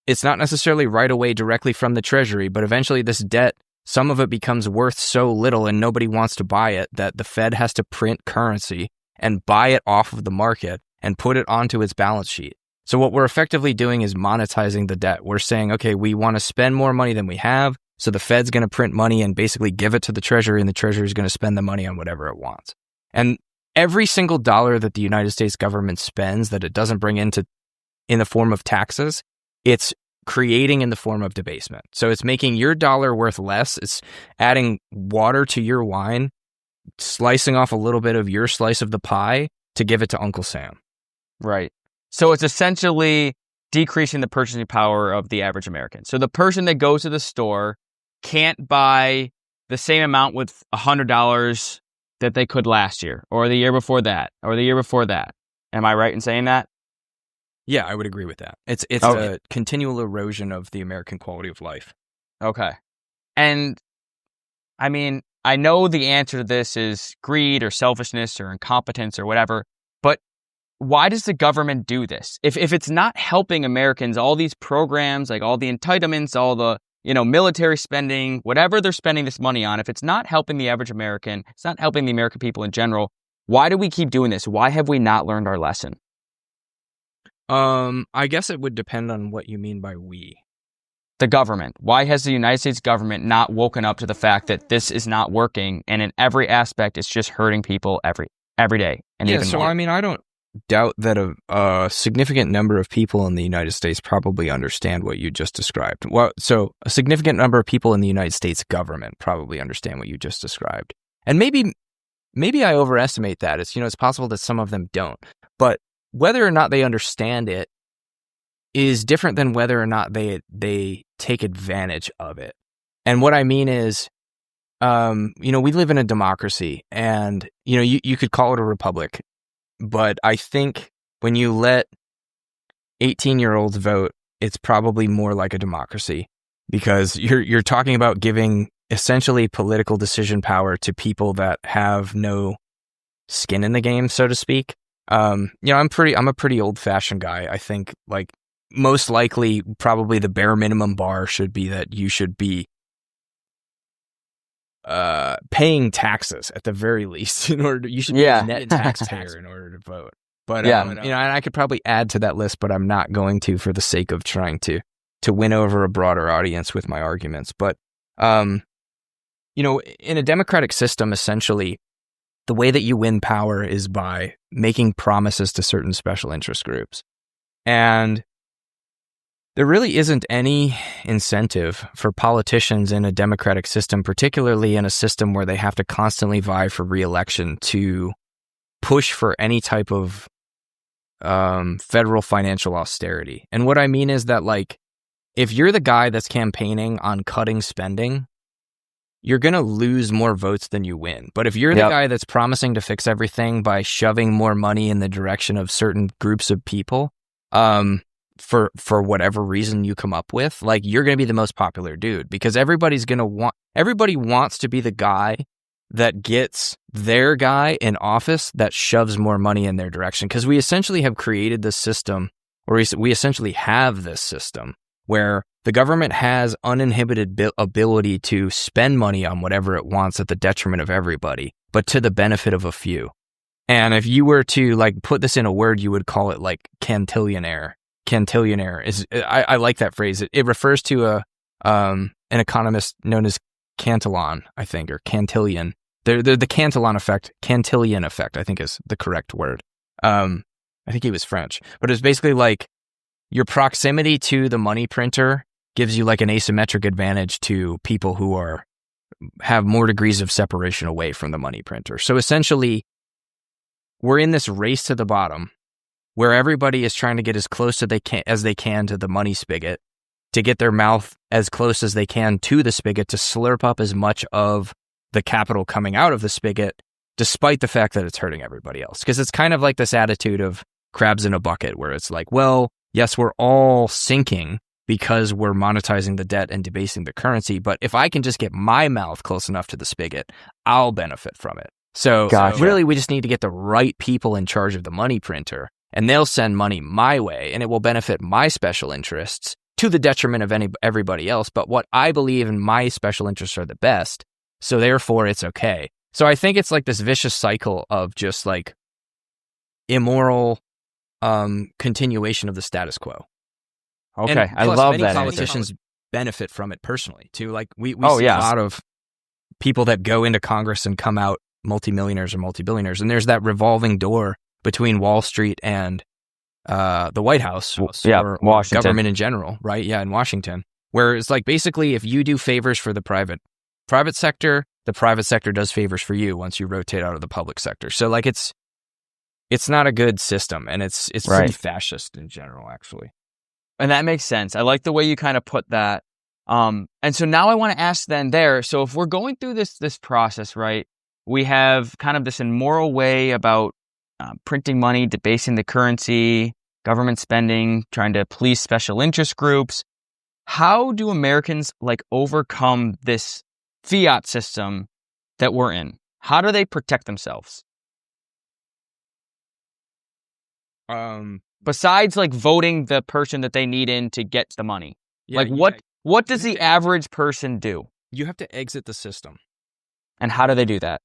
it's not necessarily right away directly from the Treasury, but eventually this debt, some of it becomes worth so little and nobody wants to buy it that the Fed has to print currency and buy it off of the market and put it onto its balance sheet. So what we're effectively doing is monetizing the debt. We're saying, okay, we want to spend more money than we have. So the Fed's going to print money and basically give it to the Treasury, and the Treasury is going to spend the money on whatever it wants. And every single dollar that the United States government spends that it doesn't bring in the form of taxes, it's creating in the form of debasement. So it's making your dollar worth less. It's adding water to your wine, slicing off a little bit of your slice of the pie to give it to Uncle Sam. Right. So it's essentially decreasing the purchasing power of the average American. So the person that goes to the store can't buy the same amount with $100 that they could last year, or the year before that, or the year before that. Am I right in saying that? Yeah, I would agree with that. It's a continual erosion of the American quality of life. Okay. And I mean, I know the answer to this is greed or selfishness or incompetence or whatever, but why does the government do this? If it's not helping Americans, all these programs, like all the entitlements, all the military spending, whatever they're spending this money on, if it's not helping the average American, it's not helping the American people in general, why do we keep doing this? Why have we not learned our lesson? I guess it would depend on what you mean by we. The government. Why has the United States government not woken up to the fact that this is not working, and in every aspect it's just hurting people every day? And yeah, even so more? I mean, I don't doubt that a significant number of people in the United States probably understand what you just described. Well, so a significant number of people in the United States government probably understand what you just described. And maybe I overestimate that. It's possible that some of them don't. But whether or not they understand it is different than whether or not they take advantage of it. And what I mean is, we live in a democracy, and you could call it a republic, but I think when you let 18-year-olds vote, it's probably more like a democracy, because you're talking about giving essentially political decision power to people that have no skin in the game, so to speak. I'm a pretty old-fashioned guy. I think, like, most likely, probably the bare minimum bar should be that you should be paying taxes at the very least you should be a net taxpayer in order to vote. But and I could probably add to that list, but I'm not going to, for the sake of trying to win over a broader audience with my arguments. But in a democratic system, essentially, the way that you win power is by making promises to certain special interest groups. And there really isn't any incentive for politicians in a democratic system, particularly in a system where they have to constantly vie for re-election, to push for any type of federal financial austerity. And what I mean is that, like, if you're the guy that's campaigning on cutting spending, you're going to lose more votes than you win. But if you're the guy that's promising to fix everything by shoving more money in the direction of certain groups of people, for whatever reason you come up with, like, you're going to be the most popular dude, because everybody wants to be the guy that gets their guy in office that shoves more money in their direction. Because we essentially have created this system, or we essentially have this system where the government has uninhibited ability to spend money on whatever it wants at the detriment of everybody, but to the benefit of a few. And if you were to like put this in a word, you would call it like cantillionaire. Cantillionaire is, I like that phrase. It refers to an economist known as Cantillon, I think, or Cantillon. The Cantillon effect, Cantillon effect, I think is the correct word. I think he was French, but it's basically like your proximity to the money printer gives you like an asymmetric advantage to people who have more degrees of separation away from the money printer. So essentially, we're in this race to the bottom where everybody is trying to get as close as they can to the money spigot, to get their mouth as close as they can to the spigot, to slurp up as much of the capital coming out of the spigot, despite the fact that it's hurting everybody else. Because it's kind of like this attitude of crabs in a bucket, where it's like, well, yes, we're all sinking because we're monetizing the debt and debasing the currency, but if I can just get my mouth close enough to the spigot, I'll benefit from it. So really, we just need to get the right people in charge of the money printer, and they'll send money my way, and it will benefit my special interests to the detriment of everybody else. But what I believe in my special interests are the best, so therefore it's okay. So I think it's like this vicious cycle of just like immoral continuation of the status quo. Okay, and I love that. Many politicians benefit from it personally too. Like we see yeah. a lot of people that go into Congress and come out multimillionaires or multibillionaires, and there's that revolving door between Wall Street and the White House, or Washington. Government in general, right? Yeah, in Washington, where it's like basically if you do favors for the private sector, the private sector does favors for you once you rotate out of the public sector. So like it's not a good system, and it's pretty fascist in general, actually. And that makes sense. I like the way you kind of put that. And so now I want to ask then there. So if we're going through this process, right? We have kind of this immoral way about printing money, debasing the currency, government spending, trying to police special interest groups. How do Americans like overcome this fiat system that we're in? How do they protect themselves? Besides like voting the person that they need in to get the money. Yeah, what does the average person do? You have to exit the system. And how do they do that?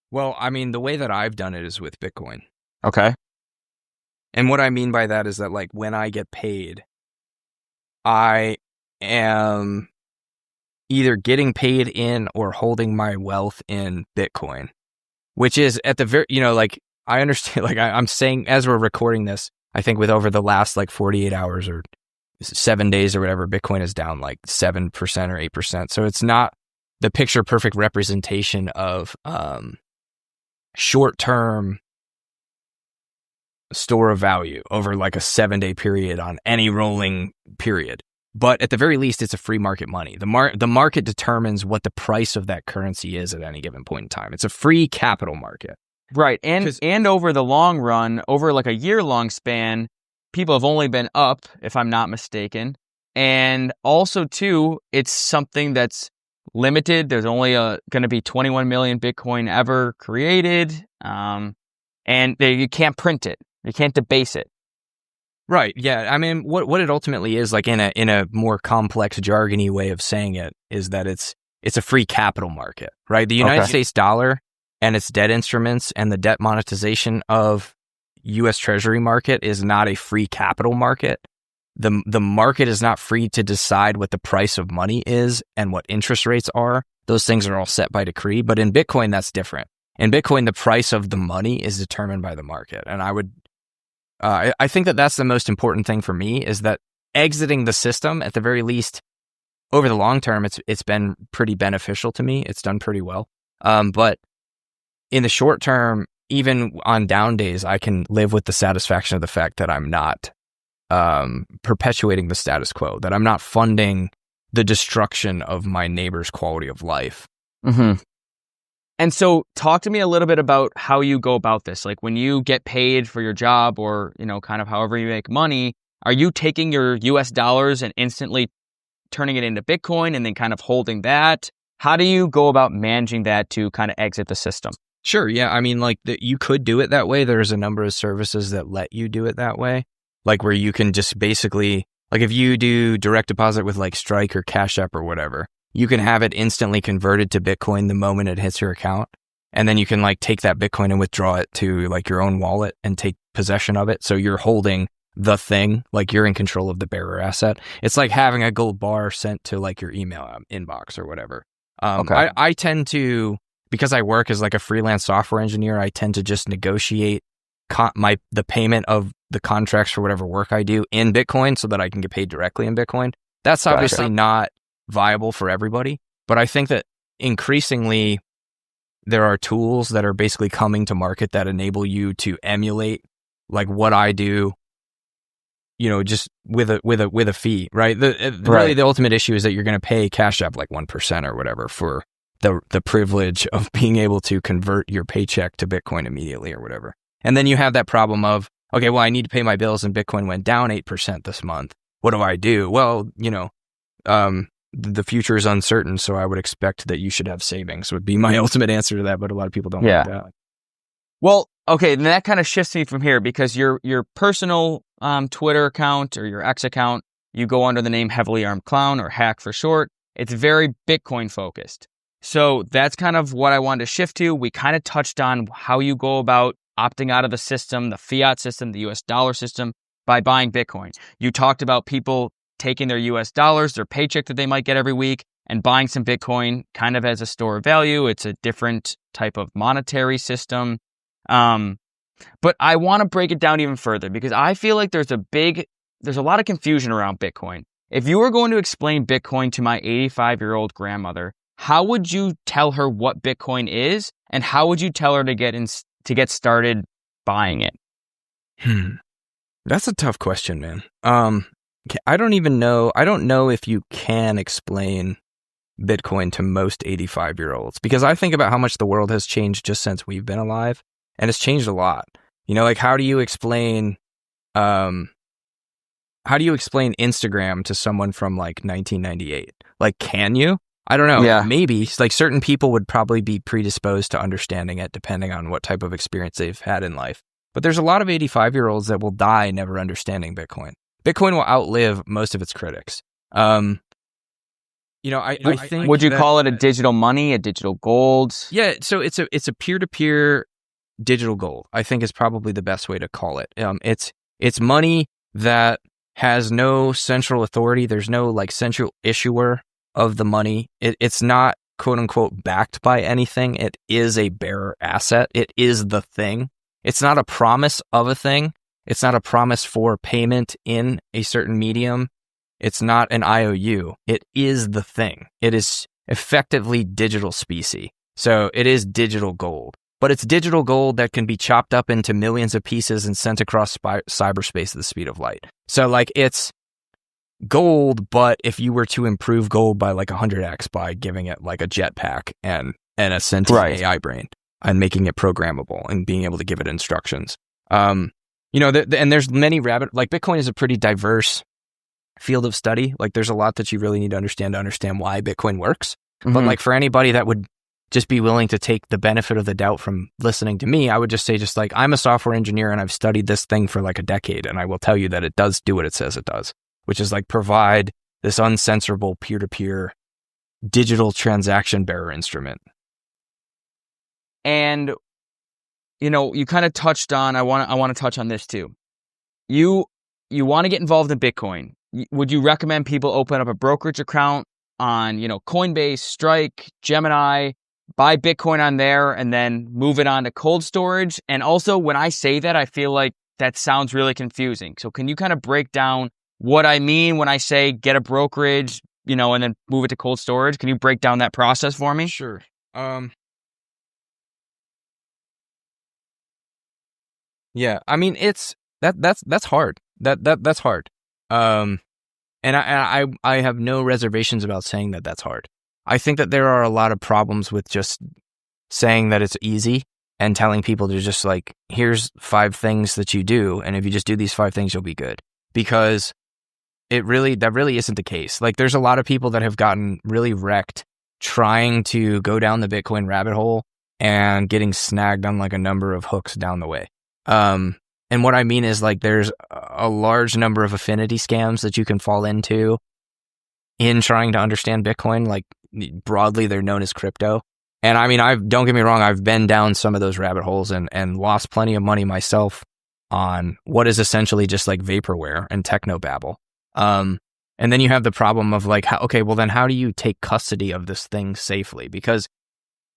Well, I mean, the way that I've done it is with Bitcoin. Okay. And what I mean by that is that, like, when I get paid, I am either getting paid in or holding my wealth in Bitcoin, which is at the very, like, I understand, like, I'm saying, as we're recording this, I think with over the last, like, 48 hours or 7 days or whatever, Bitcoin is down, like, 7% or 8%. So it's not the picture-perfect representation of short-term store of value over like a 7-day period on any rolling period. But at the very least, it's a free market money. The market determines what the price of that currency is at any given point in time. It's a free capital market. Right. And over the long run, over like a year-long span, people have only been up, if I'm not mistaken. And also, too, it's something that's limited. There's only going to be 21 million Bitcoin ever created, and you can't print it. You can't debase it. Right. Yeah. I mean, what it ultimately is, like in a more complex, jargony way of saying it, is that it's a free capital market, right? The United States dollar and its debt instruments and the debt monetization of U.S. Treasury market is not a free capital market. The market is not free to decide what the price of money is and what interest rates are. Those things are all set by decree. But in Bitcoin, that's different. In Bitcoin, the price of the money is determined by the market. And I think that that's the most important thing for me, is that exiting the system, at the very least, over the long term, it's been pretty beneficial to me. It's done pretty well. But in the short term, even on down days, I can live with the satisfaction of the fact that I'm not perpetuating the status quo, that I'm not funding the destruction of my neighbor's quality of life. Mm-hmm. And so talk to me a little bit about how you go about this. Like when you get paid for your job, or, kind of however you make money, are you taking your US dollars and instantly turning it into Bitcoin and then kind of holding that? How do you go about managing that to kind of exit the system? Sure. Yeah. I mean, like you could do it that way. There's a number of services that let you do it that way. Like where you can just basically, like if you do direct deposit with like Strike or Cash App or whatever, you can have it instantly converted to Bitcoin the moment it hits your account. and then you can like take that Bitcoin and withdraw it to like your own wallet and take possession of it. So you're holding the thing, like you're in control of the bearer asset. It's like having a gold bar sent to like your email inbox or whatever. Okay. I tend to, because I work as like a freelance software engineer, I tend to just negotiate the payment of the contracts for whatever work I do in Bitcoin so that I can get paid directly in Bitcoin. That's obviously not viable for everybody, but I think that increasingly there are tools that are basically coming to market that enable you to emulate like what I do, you know, just with a fee, right? Really the ultimate issue is that you're going to pay Cash App like 1% or whatever for the privilege of being able to convert your paycheck to Bitcoin immediately or whatever. And then you have that problem of, okay, well, I need to pay my bills and Bitcoin went down 8% this month. What do I do? Well, you know, the future is uncertain, so I would expect that you should have savings would be my ultimate answer to that, but a lot of people don't like that. Well, okay, then that kind of shifts me from here because your personal Twitter account or your X account, you go under the name Heavily Armed Clown or Hack for short. It's very Bitcoin focused. So that's kind of what I wanted to shift to. We kind of touched on how you go about opting out of the system, the fiat system, the US dollar system, by buying Bitcoin. You talked about people taking their US dollars, their paycheck that they might get every week, and buying some Bitcoin kind of as a store of value. It's a different type of monetary system. But I want to break it down even further because I feel like there's a lot of confusion around Bitcoin. If you were going to explain Bitcoin to my 85-year-old grandmother, how would you tell her what Bitcoin is, and how would you tell her to get started buying it? That's a tough question, man. I don't even know. I don't know if you can explain Bitcoin to most 85-year-olds because I think about how much the world has changed just since we've been alive, and it's changed a lot. You know, like how do you explain Instagram to someone from like 1998? Like, can you? I don't know. Yeah. Maybe like certain people would probably be predisposed to understanding it depending on what type of experience they've had in life. But there's a lot of 85-year-olds that will die never understanding Bitcoin. Bitcoin will outlive most of its critics. You know, I think. Would you call it a digital money, a digital gold? Yeah, so it's a peer-to-peer digital gold, I think is probably the best way to call it. It's money that has no central authority. There's no like central issuer of the money. It's not quote unquote backed by anything. It is a bearer asset. It is the thing. It's not a promise of a thing. It's not a promise for payment in a certain medium. It's not an IOU. It is the thing. It is effectively digital specie. So it is digital gold. But it's digital gold that can be chopped up into millions of pieces and sent across cyberspace at the speed of light. So like it's gold, but if you were to improve gold by like 100x by giving it like a jetpack and a sentient AI brain and making it programmable and being able to give it instructions. You know, and there's many like Bitcoin is a pretty diverse field of study. Like there's a lot that you really need to understand why Bitcoin works. Mm-hmm. But like for anybody that would just be willing to take the benefit of the doubt from listening to me, I would just say just like, I'm a software engineer and I've studied this thing for like a decade. And I will tell you that it does do what it says it does, which is like provide this uncensorable peer-to-peer digital transaction bearer instrument. And, you know, you kind of touched on, I want to touch on this too. You want to get involved in Bitcoin. Would you recommend people open up a brokerage account on, you know, Coinbase, Strike, Gemini, buy Bitcoin on there and then move it on to cold storage? And also when I say that, I feel like that sounds really confusing. So can you kind of break down what I mean when I say get a brokerage, you know, and then move it to cold storage? Can you break down that process for me? Sure. Yeah, I mean that's hard. That's hard. And I have no reservations about saying that that's hard. I think that there are a lot of problems with just saying that it's easy and telling people to just like, here's 5 things that you do, and if you just do these 5 things, you'll be good. Because that really isn't the case. Like there's a lot of people that have gotten really wrecked trying to go down the Bitcoin rabbit hole and getting snagged on like a number of hooks down the way. And what I mean is like there's a large number of affinity scams that you can fall into in trying to understand Bitcoin. Like broadly, they're known as crypto. And I mean, don't get me wrong, I've been down some of those rabbit holes and lost plenty of money myself on what is essentially just like vaporware and technobabble. And then you have the problem of like, okay, well then how do you take custody of this thing safely? Because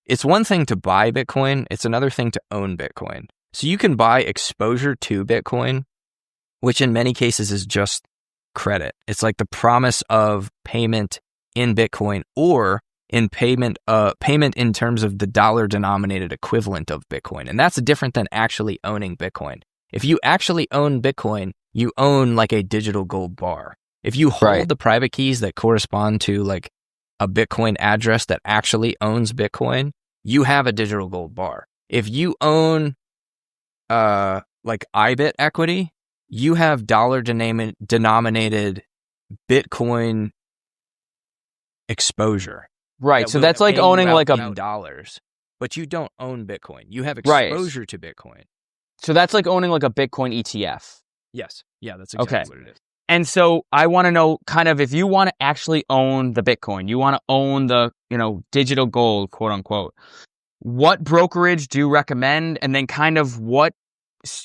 it's one thing to buy Bitcoin, it's another thing to own Bitcoin. So you can buy exposure to Bitcoin, which in many cases is just credit. It's like the promise of payment in Bitcoin or in payment in terms of the dollar denominated equivalent of Bitcoin. And that's different than actually owning Bitcoin. If you actually own Bitcoin, you own like a digital gold bar. If you hold the private keys that correspond to like a Bitcoin address that actually owns Bitcoin, you have a digital gold bar. If you own like IBIT equity, you have dollar denominated Bitcoin exposure. Right. So that's like owning like a dollars, but you don't own Bitcoin. You have exposure to Bitcoin. So that's like owning like a Bitcoin ETF. Yes. Yeah, that's exactly what it is. And so I want to know kind of if you want to actually own the Bitcoin, you want to own the, digital gold, quote unquote, what brokerage do you recommend? And then kind of what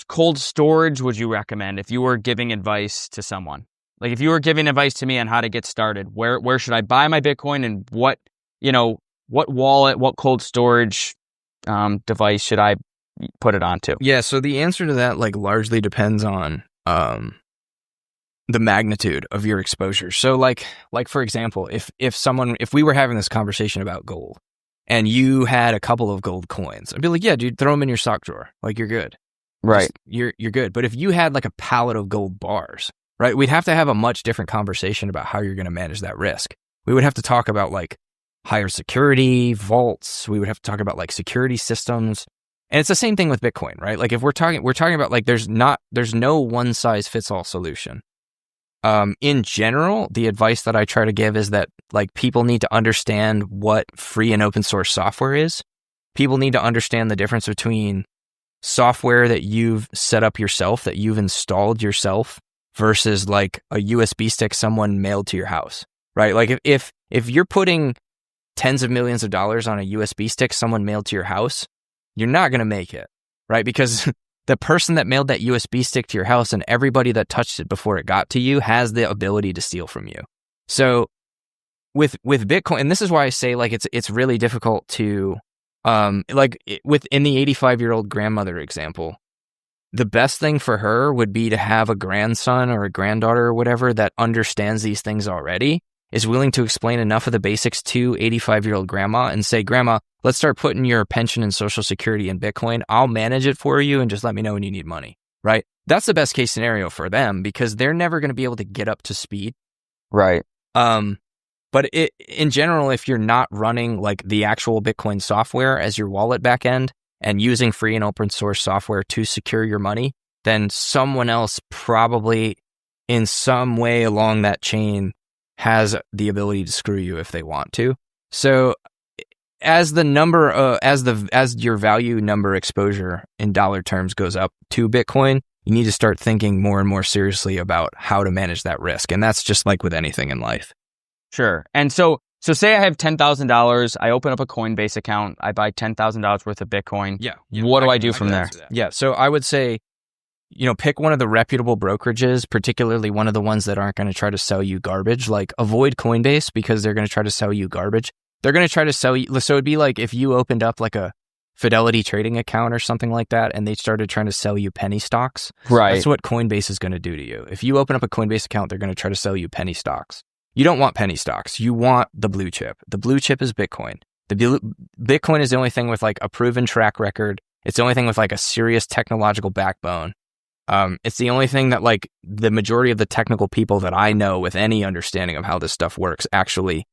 cold storage would you recommend if you were giving advice to someone? Like if you were giving advice to me on how to get started, where should I buy my Bitcoin and what wallet, what cold storage device should I put it onto? Yeah, so the answer to that like largely depends on the magnitude of your exposure. So like for example, if we were having this conversation about gold and you had a couple of gold coins, I'd be like, yeah, dude, throw them in your sock drawer. Like you're good. Right. You're good. But if you had like a pallet of gold bars, right, we'd have to have a much different conversation about how you're going to manage that risk. We would have to talk about like higher security, vaults. We would have to talk about like security systems. And it's the same thing with Bitcoin, right? Like if we're talking about like there's no one size fits all solution. In general, the advice that I try to give is that like people need to understand what free and open source software is. People need to understand the difference between software that you've set up yourself, that you've installed yourself, versus like a USB stick someone mailed to your house, right? Like if you're putting tens of millions of dollars on a USB stick someone mailed to your house, you're not going to make it, right? Because the person that mailed that USB stick to your house and everybody that touched it before it got to you has the ability to steal from you. So with Bitcoin, and this is why I say like it's really difficult to within the 85-year-old grandmother example, the best thing for her would be to have a grandson or a granddaughter or whatever that understands these things already, is willing to explain enough of the basics to 85-year-old grandma and say, Grandma, let's start putting your pension and Social Security in Bitcoin. I'll manage it for you and just let me know when you need money, right? That's the best case scenario for them because they're never going to be able to get up to speed. Right. But in general, if you're not running like the actual Bitcoin software as your wallet backend and using free and open source software to secure your money, then someone else probably in some way along that chain has the ability to screw you if they want to. So as the number, as your value number exposure in dollar terms goes up to Bitcoin, you need to start thinking more and more seriously about how to manage that risk. And that's just like with anything in life. Sure. And so say I have $10,000, I open up a Coinbase account, I buy $10,000 worth of Bitcoin. Yeah. What do I do from there? Yeah. So I would say, pick one of the reputable brokerages, particularly one of the ones that aren't going to try to sell you garbage. Like avoid Coinbase because they're going to try to sell you garbage. They're going to try to sell you. So it'd be like if you opened up like a Fidelity trading account or something like that, and they started trying to sell you penny stocks. Right. That's what Coinbase is going to do to you. If you open up a Coinbase account, they're going to try to sell you penny stocks. You don't want penny stocks. You want the blue chip. The blue chip is Bitcoin. Bitcoin is the only thing with like a proven track record. It's the only thing with like a serious technological backbone. It's the only thing that like the majority of the technical people that I know with any understanding of how this stuff works actually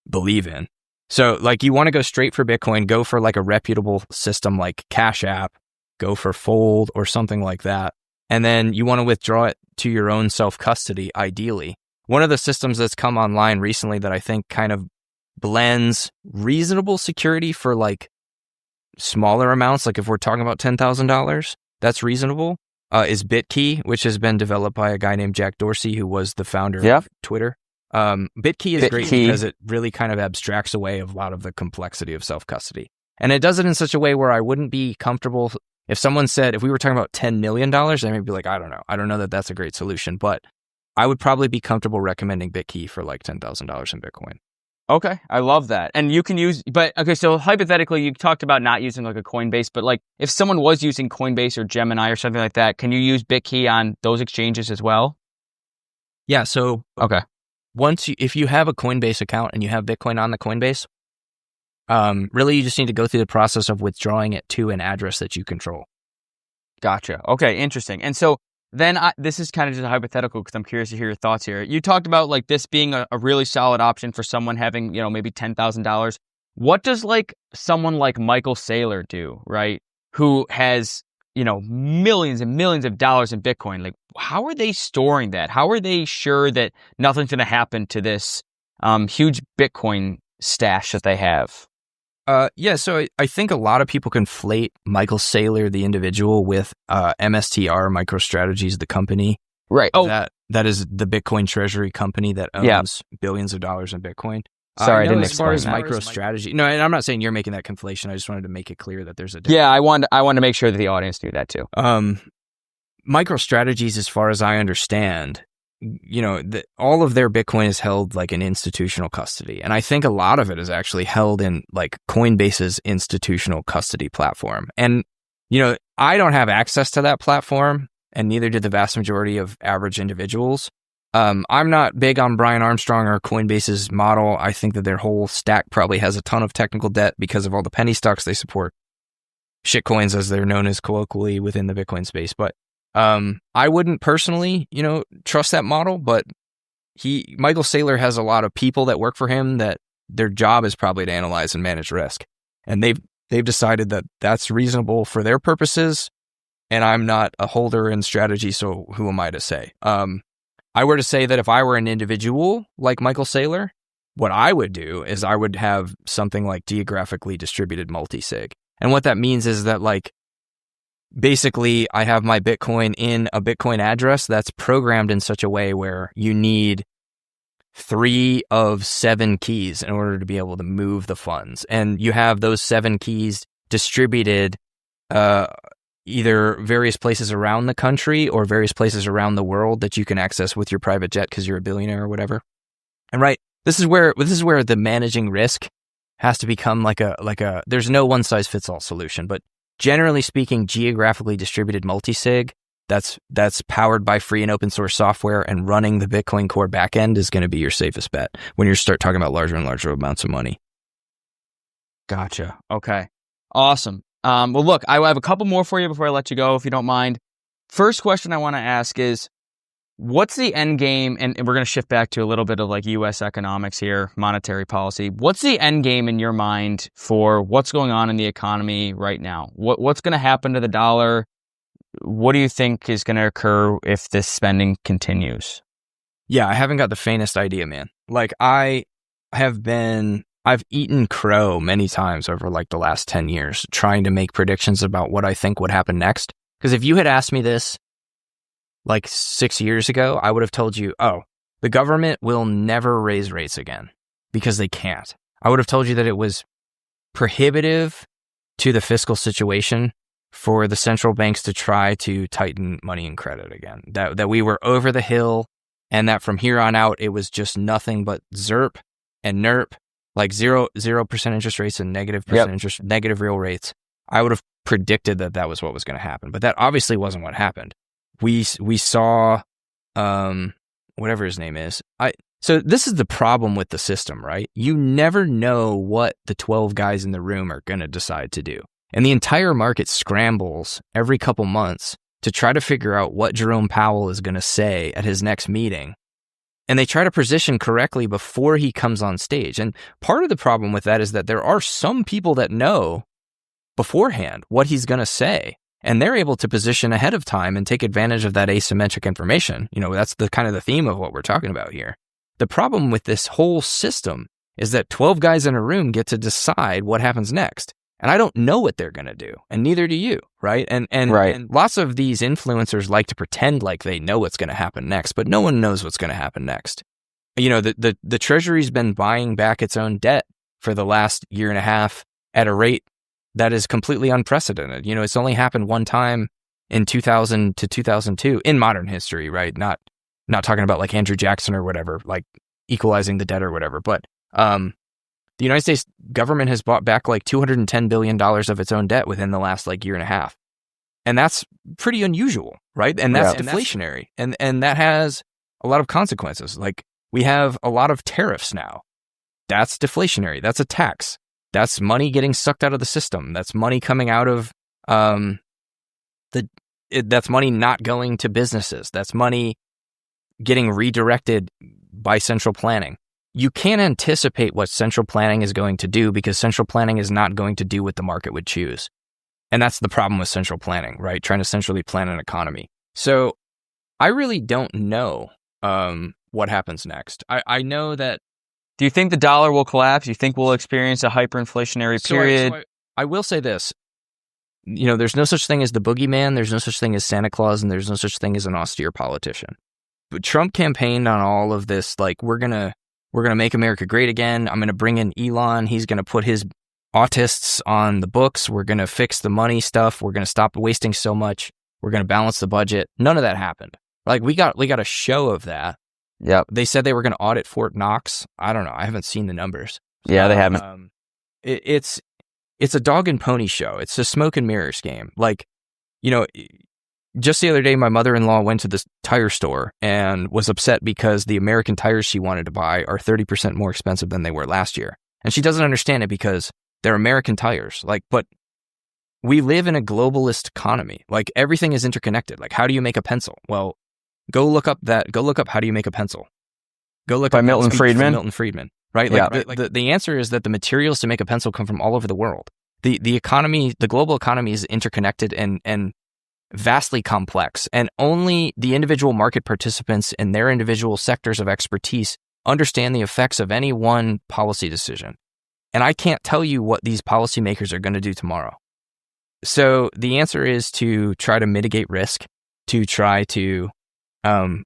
believe in. So like you want to go straight for Bitcoin, go for like a reputable system like Cash App, go for Fold or something like that. And then you want to withdraw it to your own self-custody, ideally. One of the systems that's come online recently that I think kind of blends reasonable security for like smaller amounts, like if we're talking about $10,000, that's reasonable, is BitKey, which has been developed by a guy named Jack Dorsey, who was the founder of Twitter. BitKey is great BitKey. because it really kind of abstracts away a lot of the complexity of self-custody. And it does it in such a way where I wouldn't be comfortable if someone said, if we were talking about $10 million, I may be like, I don't know. I don't know that that's a great solution, but I would probably be comfortable recommending BitKey for like $10,000 in Bitcoin. Okay, I love that. And you can use, but okay, so hypothetically, you talked about not using like a Coinbase, but like if someone was using Coinbase or Gemini or something like that, can you use BitKey on those exchanges as well? Yeah, so Okay. if you have a Coinbase account and you have Bitcoin on the Coinbase, really you just need to go through the process of withdrawing it to an address that you control. Gotcha. Okay, interesting. And so then this is kind of just a hypothetical because I'm curious to hear your thoughts here. You talked about like this being a really solid option for someone having, maybe $10,000. What does like someone like Michael Saylor do, right? Who has, millions and millions of dollars in Bitcoin. Like, how are they storing that? How are they sure that nothing's going to happen to this huge Bitcoin stash that they have? So I think a lot of people conflate Michael Saylor, the individual, with MSTR, MicroStrategies, the company. Right. Oh, that is the Bitcoin treasury company that owns billions of dollars in Bitcoin. Sorry, I didn't as far as explain that. MicroStrategy, no, and I'm not saying you're making that conflation. I just wanted to make it clear that there's a difference. Yeah, I wanted to make sure that the audience knew that too. MicroStrategies, as far as I understand, all of their Bitcoin is held like in institutional custody. And I think a lot of it is actually held in like Coinbase's institutional custody platform. And, I don't have access to that platform, and neither did the vast majority of average individuals. I'm not big on Brian Armstrong or Coinbase's model. I think that their whole stack probably has a ton of technical debt because of all the penny stocks they support. Shitcoins, as they're known as colloquially within the Bitcoin space. But I wouldn't personally, trust that model, but Michael Saylor has a lot of people that work for him that their job is probably to analyze and manage risk. And they've decided that that's reasonable for their purposes. And I'm not a holder in strategy, so who am I to say? I were to say that if I were an individual like Michael Saylor, what I would do is I would have something like geographically distributed multi-sig. And what that means is that like, basically, I have my Bitcoin in a Bitcoin address that's programmed in such a way where you need 3 of 7 keys in order to be able to move the funds. And you have those 7 keys distributed either various places around the country or various places around the world that you can access with your private jet because you're a billionaire or whatever. And right, this is where the managing risk has to become like a there's no one size fits all solution, but generally speaking, geographically distributed multisig that's powered by free and open source software and running the Bitcoin Core backend is going to be your safest bet when you start talking about larger and larger amounts of money. Gotcha. Okay. Awesome. Well, look, I have a couple more for you before I let you go, if you don't mind. First question I want to ask is, what's the end game? And we're going to shift back to a little bit of like U.S. economics here, monetary policy. What's the end game in your mind for what's going on in the economy right now? What's going to happen to the dollar? What do you think is going to occur if this spending continues? Yeah, I haven't got the faintest idea, man. Like I've eaten crow many times over like the last 10 years trying to make predictions about what I think would happen next. Because if you had asked me this like 6 years ago, I would have told you, the government will never raise rates again because they can't. I would have told you that it was prohibitive to the fiscal situation for the central banks to try to tighten money and credit again. That we were over the hill and that from here on out, it was just nothing but ZERP and NERP, like 0% interest rates and negative interest, negative real rates. I would have predicted that was what was going to happen, but that obviously wasn't what happened. We saw, whatever his name is. So this is the problem with the system, right? You never know what the 12 guys in the room are going to decide to do. And the entire market scrambles every couple months to try to figure out what Jerome Powell is going to say at his next meeting. And they try to position correctly before he comes on stage. And part of the problem with that is that there are some people that know beforehand what he's going to say. And they're able to position ahead of time and take advantage of that asymmetric information. That's the kind of the theme of what we're talking about here. The problem with this whole system is that 12 guys in a room get to decide what happens next. And I don't know what they're going to do, and neither do you, right? And lots of these influencers like to pretend like they know what's going to happen next, but no one knows what's going to happen next. the Treasury's been buying back its own debt for the last year and a half at a rate that is completely unprecedented. It's only happened one time in 2000 to 2002 in modern history, right? Not talking about like Andrew Jackson or whatever, like equalizing the debt or whatever. But the United States government has bought back like $210 billion of its own debt within the last like year and a half. And that's pretty unusual, right? And that's deflationary. And that has a lot of consequences. Like we have a lot of tariffs now. That's deflationary. That's a tax. That's money getting sucked out of the system. That's money coming out of that's money not going to businesses. That's money getting redirected by central planning. You can't anticipate what central planning is going to do because central planning is not going to do what the market would choose. And that's the problem with central planning, right? Trying to centrally plan an economy. So I really don't know what happens next. I know that. Do you think the dollar will collapse? Do you think we'll experience a hyperinflationary period? I will say this. There's no such thing as the boogeyman. There's no such thing as Santa Claus, and there's no such thing as an austere politician. But Trump campaigned on all of this, like we're gonna make America great again. I'm gonna bring in Elon. He's gonna put his autists on the books. We're gonna fix the money stuff. We're gonna stop wasting so much. We're gonna balance the budget. None of that happened. Like we got a show of that. Yep. They said they were going to audit Fort Knox. I don't know. I haven't seen the numbers. Yeah, they haven't. It's a dog and pony show. It's a smoke and mirrors game. Like, just the other day, my mother-in-law went to this tire store and was upset because the American tires she wanted to buy are 30% more expensive than they were last year. And she doesn't understand it because they're American tires. Like, but we live in a globalist economy. Like, everything is interconnected. Like, how do you make a pencil? Well, Go look up how do you make a pencil? Go look by up Milton Friedman. Milton Friedman, right? Like, the answer is that the materials to make a pencil come from all over the world. The economy, the global economy is interconnected and vastly complex, and only the individual market participants in their individual sectors of expertise understand the effects of any one policy decision. And I can't tell you what these policymakers are going to do tomorrow. So the answer is to try to mitigate risk, to try to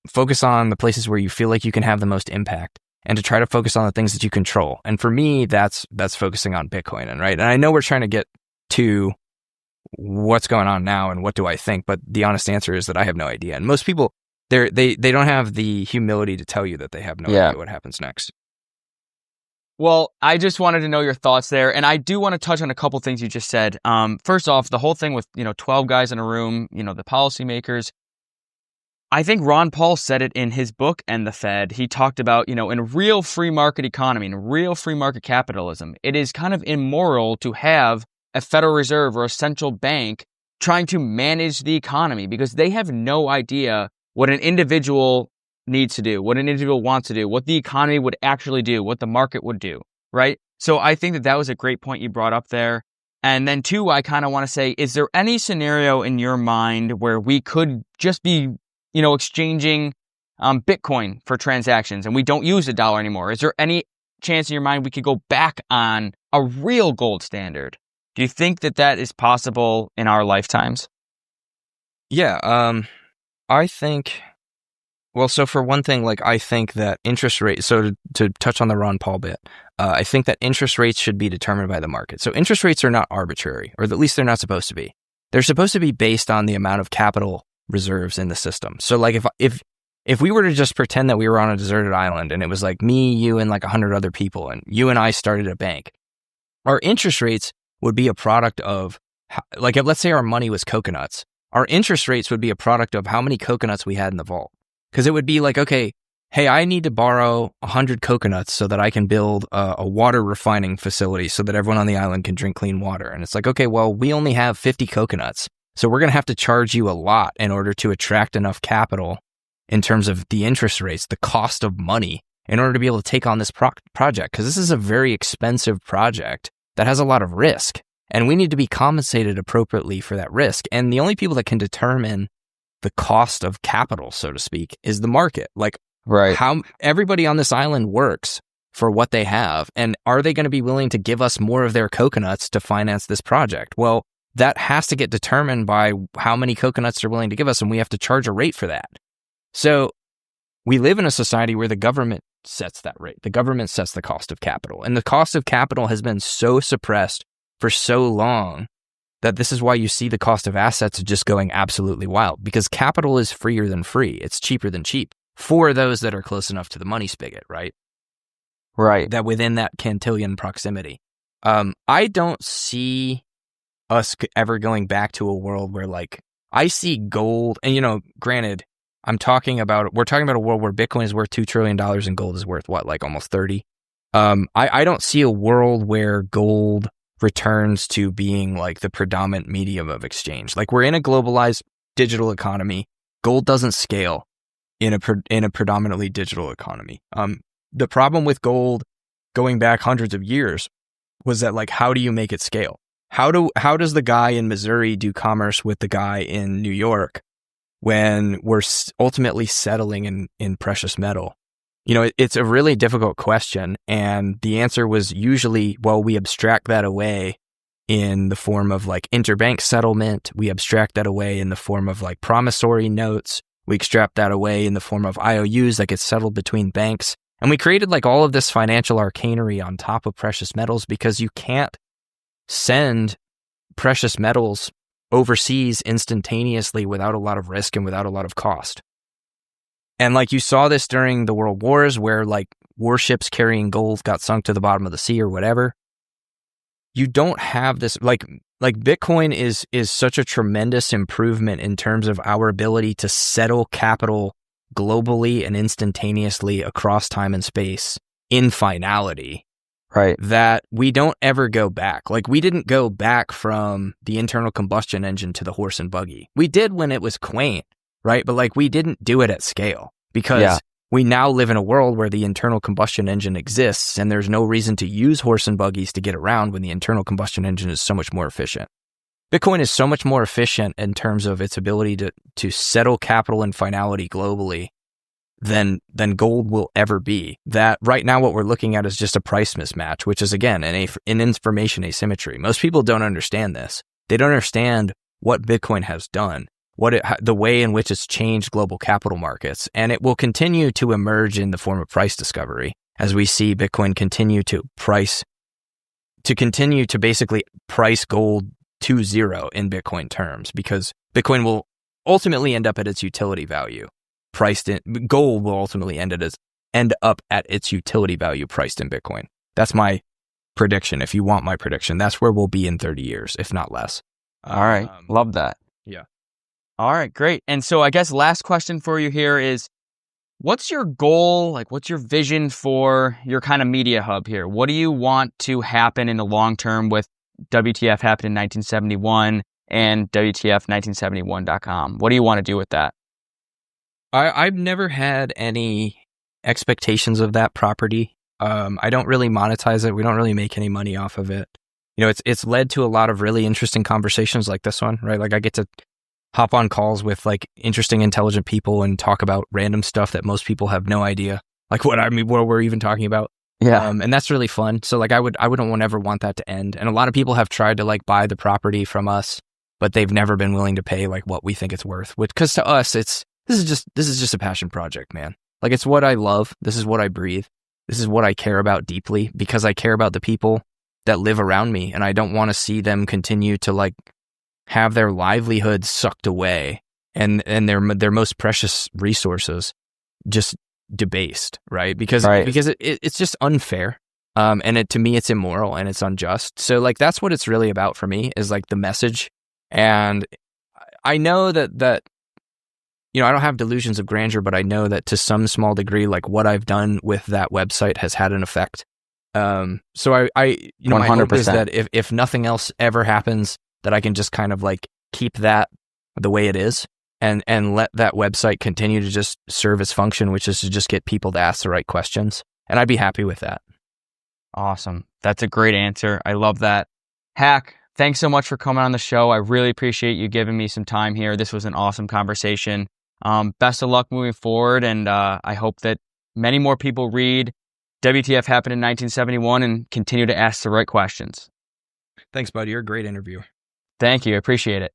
focus on the places where you feel like you can have the most impact, and to try to focus on the things that you control. And for me, that's focusing on Bitcoin. And right. And I know we're trying to get to what's going on now and what do I think, but the honest answer is that I have no idea. And most people, they don't have the humility to tell you that they have no idea what happens next. Well, I just wanted to know your thoughts there, and I do want to touch on a couple things you just said. First off, the whole thing with 12 guys in a room, the policymakers. I think Ron Paul said it in his book, And the Fed. He talked about, in a real free market economy, in real free market capitalism, it is kind of immoral to have a Federal Reserve or a central bank trying to manage the economy because they have no idea what an individual needs to do, what an individual wants to do, what the economy would actually do, what the market would do, right? So I think that was a great point you brought up there. And then two, I kind of want to say, is there any scenario in your mind where we could just be exchanging Bitcoin for transactions and we don't use the dollar anymore? Is there any chance in your mind we could go back on a real gold standard? Do you think that is possible in our lifetimes? Yeah, I think, well, so for one thing, like I think that interest rates, so to touch on the Ron Paul bit, I think that interest rates should be determined by the market. So interest rates are not arbitrary, or at least they're not supposed to be. They're supposed to be based on the amount of capital reserves in the system. So like if we were to just pretend that we were on a deserted island and it was like me, you, and like 100 other people, and you and I started a bank, our interest rates would be a product of, like, let's say our money was coconuts. Our interest rates would be a product of how many coconuts we had in the vault. Because it would be like, okay, hey, I need to borrow 100 coconuts so that I can build a water refining facility so that everyone on the island can drink clean water. And it's like, okay, well, we only have 50 coconuts. So we're going to have to charge you a lot in order to attract enough capital in terms of the interest rates, the cost of money, in order to be able to take on this project. Because this is a very expensive project that has a lot of risk. And we need to be compensated appropriately for that risk. And the only people that can determine the cost of capital, so to speak, is the market. Like, right. How everybody on this island works for what they have. And are they going to be willing to give us more of their coconuts to finance this project? Well, that has to get determined by how many coconuts they're willing to give us, and we have to charge a rate for that. So we live in a society where the government sets that rate. The government sets the cost of capital. And the cost of capital has been so suppressed for so long that this is why you see the cost of assets just going absolutely wild, because capital is freer than free. It's cheaper than cheap for those that are close enough to the money spigot, right? Right. That within that Cantillon proximity. I don't see us ever going back to a world where like I see gold, and granted, we're talking about a world where Bitcoin is worth $2 trillion and gold is worth what, like almost 30. I don't see a world where gold returns to being like the predominant medium of exchange. Like, we're in a globalized digital economy. Gold doesn't scale in a predominantly digital economy. The problem with gold going back hundreds of years was that, like, how do you make it scale? How does the guy in Missouri do commerce with the guy in New York when we're ultimately settling in precious metal? It's a really difficult question. And the answer was usually, well, we abstract that away in the form of like interbank settlement. We abstract that away in the form of like promissory notes. We extract that away in the form of IOUs that get settled between banks. And we created like all of this financial arcanery on top of precious metals, because you can't send precious metals overseas instantaneously without a lot of risk and without a lot of cost. And like you saw this during the world wars, where like warships carrying gold got sunk to the bottom of the sea or whatever. You don't have this, like Bitcoin is such a tremendous improvement in terms of our ability to settle capital globally and instantaneously across time and space in finality. Right. That we don't ever go back. Like, we didn't go back from the internal combustion engine to the horse and buggy. We did when it was quaint, right? But like, we didn't do it at scale, because we now live in a world where the internal combustion engine exists, and there's no reason to use horse and buggies to get around when the internal combustion engine is so much more efficient. Bitcoin is so much more efficient in terms of its ability to settle capital and finality globally than gold will ever be. That right now what we're looking at is just a price mismatch, which is again an information asymmetry. Most people don't understand this. They don't understand what Bitcoin has done, the way in which it's changed global capital markets, and it will continue to emerge in the form of price discovery as we see Bitcoin continue to basically price gold to zero in Bitcoin terms, because Bitcoin will ultimately end up at its utility value. Gold will ultimately end up at its utility value priced in Bitcoin. That's my prediction. If you want my prediction, that's where we'll be in 30 years, if not less. All right. Love that. Yeah. All right, great. And so I guess last question for you here is, what's your goal? Like, what's your vision for your kind of media hub here? What do you want to happen in the long term with WTF happened in 1971 and WTF1971.com? What do you want to do with that? I've never had any expectations of that property. I don't really monetize it. We don't really make any money off of it. It's led to a lot of really interesting conversations like this one, right? Like, I get to hop on calls with like interesting, intelligent people and talk about random stuff that most people have no idea, like what we're even talking about. Yeah. And that's really fun. So like, I wouldn't ever want that to end. And a lot of people have tried to like buy the property from us, but they've never been willing to pay like what we think it's worth. Because to us, this is just a passion project, man. Like, it's what I love. This is what I breathe. This is what I care about deeply, because I care about the people that live around me, and I don't want to see them continue to like have their livelihoods sucked away and their most precious resources just debased, right? Because it's just unfair. And to me, it's immoral and it's unjust. So like, that's what it's really about for me, is like the message. And I know that I don't have delusions of grandeur, but I know that to some small degree, like what I've done with that website has had an effect. So I my hope is that if nothing else ever happens, that I can just kind of like keep that the way it is and let that website continue to just serve its function, which is to just get people to ask the right questions. And I'd be happy with that. Awesome. That's a great answer. I love that. Hack, thanks so much for coming on the show. I really appreciate you giving me some time here. This was an awesome conversation. Best of luck moving forward. And I hope that many more people read WTF happened in 1971 and continue to ask the right questions. Thanks, buddy. You're a great interviewer. Thank you. I appreciate it.